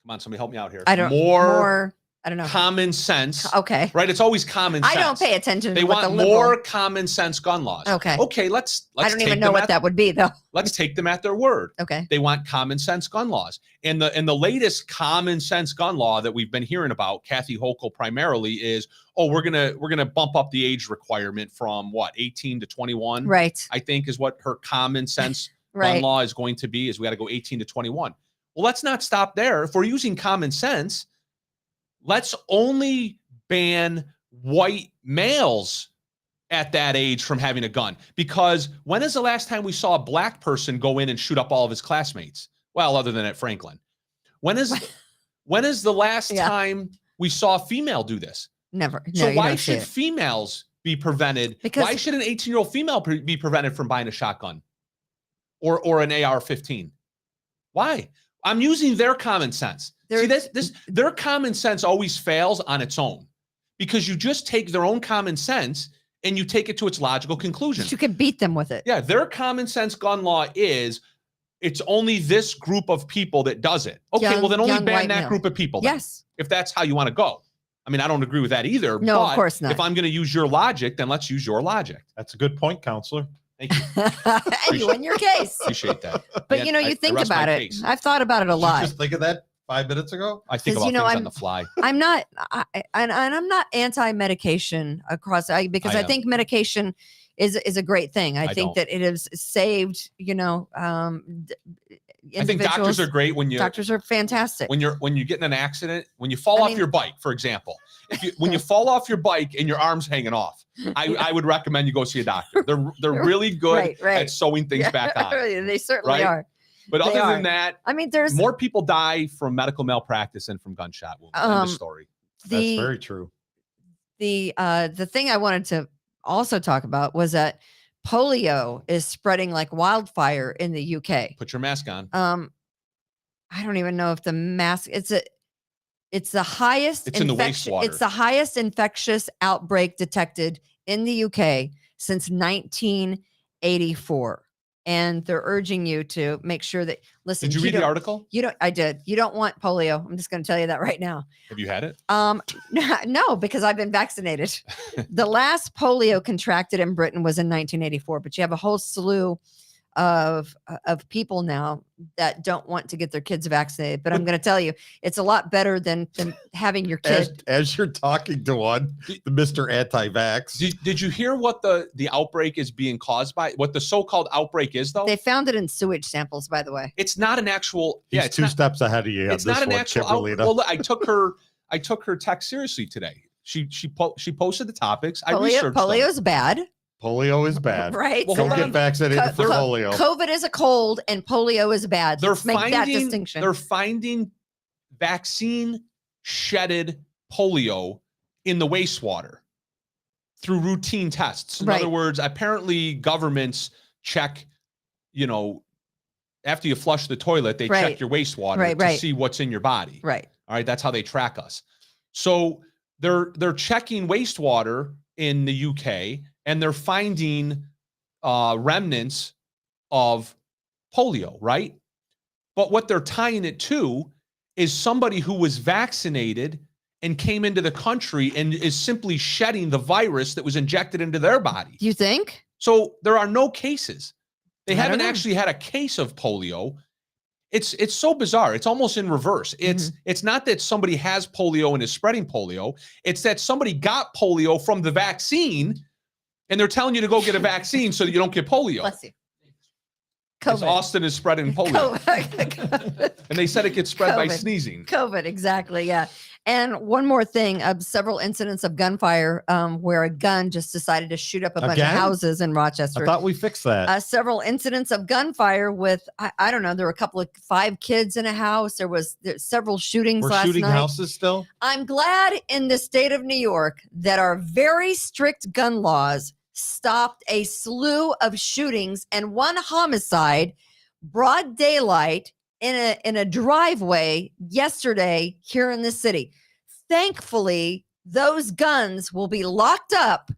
Come on, somebody help me out here. I don't more. I don't know. Common sense. Okay. Right. It's always common sense. I don't pay attention. They to want what the more common sense gun laws. Okay. Okay. Let's I don't even know what that would be though. Let's take them at their word. Okay. They want common sense gun laws. And the latest common sense gun law that we've been hearing about, Kathy Hochul primarily, is we're gonna bump up the age requirement from what, 18 to 21. Right. I think is what her common sense Right. gun law is going to be, is we got to go 18 to 21. Well, let's not stop there. If we're using common sense, let's only ban white males at that age from having a gun. Because when is the last time we saw a black person go in and shoot up all of his classmates? Well, other than at Franklin. When is the last time we saw a female do this? Never. No, So you why don't see should it. females be prevented? Because- Why should an 18-year-old female be prevented from buying a shotgun or an AR-15? Why? I'm using their common sense. See, their common sense always fails on its own because you just take their own common sense and you take it to its logical conclusion. You could beat them with it. Yeah, their common sense gun law is it's only this group of people that does it. Okay, well then only young ban white that male. group of people. Then, Yes. if that's how you want to go. I mean, I don't agree with that either. No, but of course not. If I'm going to use your logic, then let's use your logic. That's a good point, counselor. Thank you. And you win your case. Appreciate that. But you think rest my about it. case. I've thought about it a Did you lot. just think of that 5 minutes ago? I think 'Cause, about things I'm- on the fly. I'm not, and I'm not anti-medication because I I am. think medication is a great thing. I think don't. that it has saved, I think doctors are great when Doctors are fantastic. when you get in an accident, when you fall off your bike, for example. When you fall off your bike and your arm's hanging off, I would recommend you go see a doctor. They're really good Right. at sewing things back on. They certainly Right? are. But They other are. than that, I mean, there's more people die from medical malpractice than from gunshot wounds. End of story. That's very true. the thing I wanted to also talk about was that polio is spreading like wildfire in the UK. Put your mask on. I don't even know if the mask it's the highest It's in the wastewater. It's the highest infectious outbreak detected in the UK since 1984. And they're urging you to make sure that listen. Did you read the article? I did. You don't want polio. I'm just going to tell you that right now. Have you had it? No, because I've been vaccinated. The last polio contracted in Britain was in 1984, but you have a whole slew of people now that don't want to get their kids vaccinated. But I'm going to tell you, it's a lot better than having your kid. As you're talking to one, the Mr. Anti-Vax. Did you hear what the outbreak is being caused by? What the so-called outbreak is, though? They found it in sewage samples, by the way. It's not an actual. He's it's two not, steps ahead of you. It's not an actual. Well, I took her text seriously today. She posted the topics. I researched them. Polio is bad. Polio is bad. Right. Well, Don't hold get on. vaccinated for polio. COVID is a cold and polio is bad. Let's make that distinction. They're finding vaccine shedded polio in the wastewater through routine tests. In other words, apparently governments check, after you flush the toilet, they check your wastewater to see what's in your body. Right. All right. That's how they track us. So they're checking wastewater in the UK and they're finding remnants of polio, right? But what they're tying it to is somebody who was vaccinated and came into the country and is simply shedding the virus that was injected into their body. You think? So there are no cases. They I don't haven't know. actually had a case of polio. It's so bizarre. It's almost in reverse. It's not that somebody has polio and is spreading polio. It's that somebody got polio from the vaccine, and they're telling you to go get a vaccine so that you don't get polio. Bless you. Because COVID. Austin is spreading polio. COVID. And they said it gets spread by COVID. sneezing. COVID, exactly. Yeah. And one more thing, several incidents of gunfire where a gun just decided to shoot up a bunch of Again? houses in Rochester. I thought we fixed that. Several incidents of gunfire with, I don't know, there were a couple of 5 kids in a house. There several shootings We're last shooting night. houses still. I'm glad in the state of New York that our very strict gun laws stopped a slew of shootings and one homicide, broad daylight, in a driveway yesterday here in the city. Thankfully, those guns will be locked up,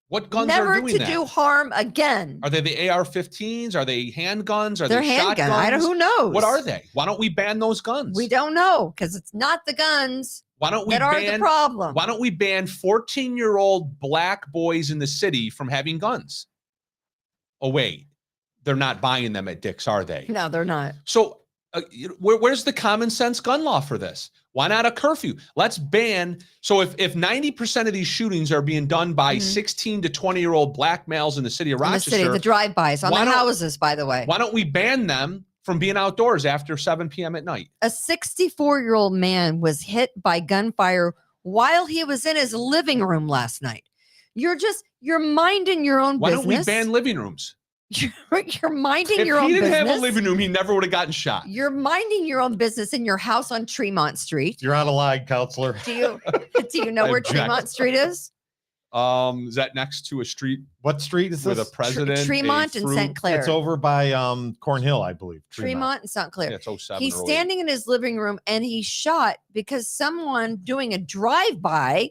What guns never are doing to that? do harm again. Are they the AR-15s? Are they handguns? Are They're they handgun. shotguns? Who knows? What are they? Why don't we ban those guns? We don't know because it's not the guns Why don't we that are the ban? problem. Why don't we ban 14-year-old black boys in the city from having guns? Oh wait, they're not buying them at Dick's, are they? No, they're not. So where's the common sense gun law for this? Why not a curfew? Let's ban. So if 90% of these shootings are being done by 16 to 20-year-old black males in the city of In the Rochester, city, the drive-bys on why the don't- houses, by the way. why don't we ban them from being outdoors after 7 p.m. at night? A 64-year-old man was hit by gunfire while he was in his living room last night. You're minding your own Why business. don't we ban living rooms? You're minding If your own he didn't business. have a living room, he never would have gotten shot. You're minding your own business in your house on Tremont Street. You're out of line, counselor. Do you know I where object. Tremont Street is? Is that next to a street What street is with a this? president? Tremont and St. Clair. It's over by Cornhill, I believe. Tremont and St. Clair. Yeah, it's 07 He's or 08. standing in his living room and he's shot because someone doing a drive-by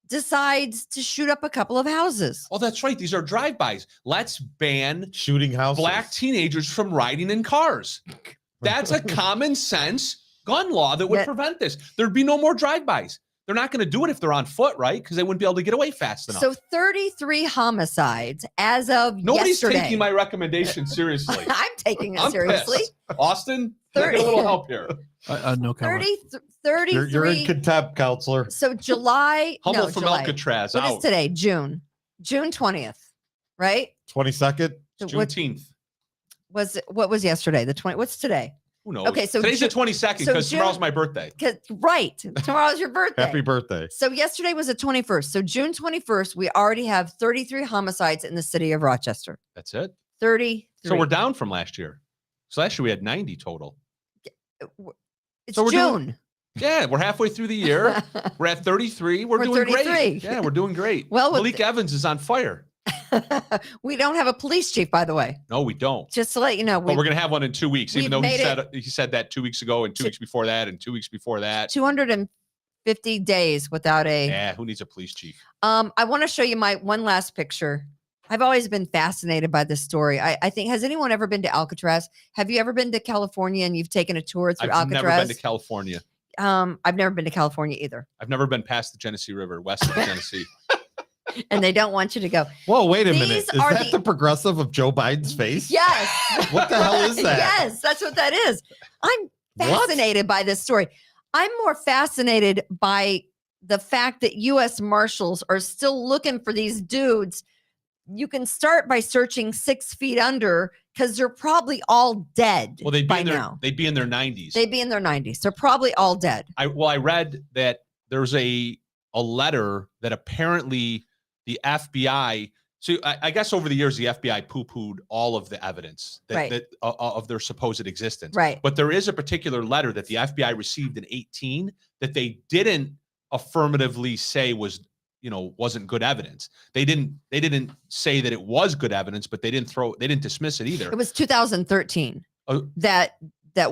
decides to shoot up a couple of houses. Oh, that's right. These are drive-bys. Let's ban Shooting houses. black teenagers from riding in cars. That's a common sense gun law that would That- prevent this. There'd be no more drive-bys. They're not going to do it if they're on foot, right? Because they wouldn't be able to get away fast enough. So 33 homicides as of Nobody's yesterday. taking my recommendation seriously. I'm taking it I'm seriously. pissed. Austin, can I get a little help here. No comment. 33. You're in contempt, counselor. So July. Humble no, from July. Alcatraz. What is Out. today? June 20th, right? 22nd. So what Juneteenth. what was yesterday? The 20. What's today? Who knows? Okay, so today's Ju- the 22nd so because June- tomorrow's my birthday. Right. Tomorrow's your birthday. Happy birthday. So yesterday was the 21st. So June 21st, we already have 33 homicides in the city of Rochester. That's it. 33. So we're down from last year. So last year we had 90 total. It's so we're doing- June. Yeah, we're halfway through the year. We're at 33. We're doing 33. great. Yeah, we're doing great. Well, with Malik Evans is on fire. We don't have a police chief, by the way. No, we don't. Just to let you know, But we're going to have one in 2 weeks, even we've though made he said that 2 weeks ago and 2 weeks before that and 2 weeks before that. 250 days without a. Yeah, who needs a police chief? I want to show you my one last picture. I've always been fascinated by this story. I think, has anyone ever been to Alcatraz? Have you ever been to California and you've taken a tour through I've Alcatraz? never been to California. I've never been to California either. I've never been past the Genesee River, west of Genesee. And they don't want you to go. Whoa, wait a These minute. Is are that the- the progressive of Joe Biden's face? Yes. What the hell is that? Yes, that's what that is. I'm What? fascinated by this story. I'm more fascinated by the fact that U.S. Marshals are still looking for these dudes. You can start by searching 6 feet under because they're probably all dead Well, they'd be by in their now. 90s. They'd be in their 90s. They're probably all dead. I read that there's a letter that apparently the FBI. So I guess over the years the FBI poo-pooed all of the evidence Right. of their supposed existence. Right. But there is a particular letter that the FBI received in 2018 that they didn't affirmatively say wasn't good evidence. They didn't say that it was good evidence, but they didn't dismiss it either. It was 2013 Oh. that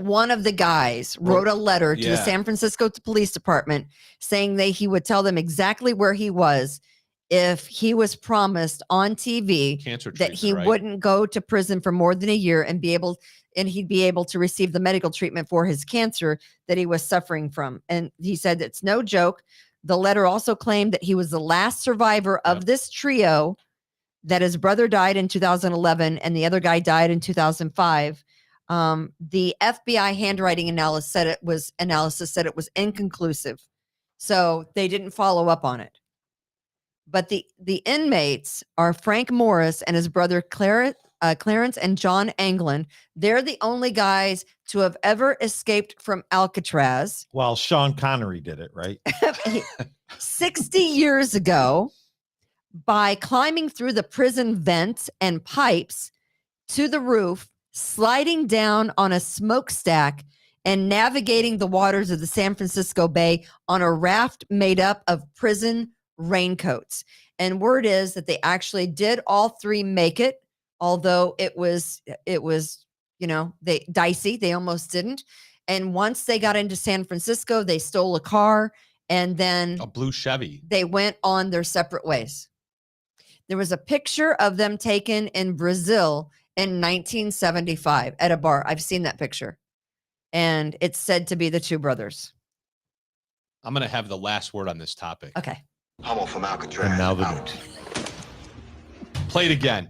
one of the guys wrote a letter to the Yeah. San Francisco Police Department saying that he would tell them exactly where he was if he was promised on TV Cancer that he treatment, right? wouldn't go to prison for more than a year and he'd be able to receive the medical treatment for his cancer that he was suffering from. And he said it's no joke. The letter also claimed that he was the last survivor of Yep. this trio, that his brother died in 2011 and the other guy died in 2005. The FBI handwriting analysis said it was inconclusive, so they didn't follow up on it. But the inmates are Frank Morris and his brother Clarence and John Anglin. They're the only guys to have ever escaped from Alcatraz. Well, Sean Connery did it, right? 60 years ago, by climbing through the prison vents and pipes to the roof, sliding down on a smokestack, and navigating the waters of the San Francisco Bay on a raft made up of prison raincoats. And word is that they actually did all three make it, although it was dicey. They almost didn't. And once they got into San Francisco, they stole a car, and then A blue Chevy. they went on their separate ways. There was a picture of them taken in Brazil in 1975 at a bar. I've seen that picture, and it's said to be the two brothers. I'm going to have the last word on this topic. Okay. Hummel from Alcatraz. And now the out. Play it again.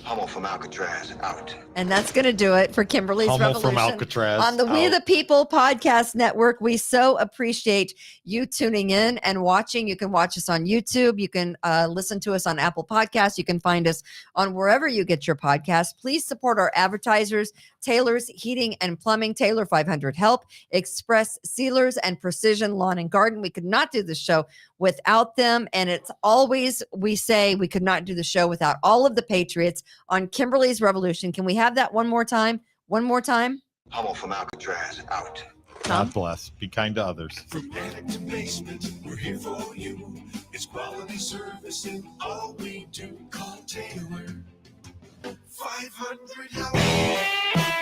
Hummel from Alcatraz. Out. And that's going to do it for Kimberly's Hummel Revolution from Alcatraz. on the We out. the People podcast network. We so appreciate you tuning in and watching. You can watch us on YouTube. You can listen to us on Apple Podcasts. You can find us on wherever you get your podcasts. Please support our advertisers, Taylor's Heating and Plumbing, Taylor 500 Help, Express Sealers, and Precision Lawn and Garden. We could not do this show without them. And it's always, we say we could not do the show without all of the Patriots on Kimberly's Revolution. Can we have that one more time? One more time? Hummel from Alcatraz. Out. God bless. Be kind to others. From attic to basement, we're here for you. It's quality service in all we do. Call Taylor 500 Help.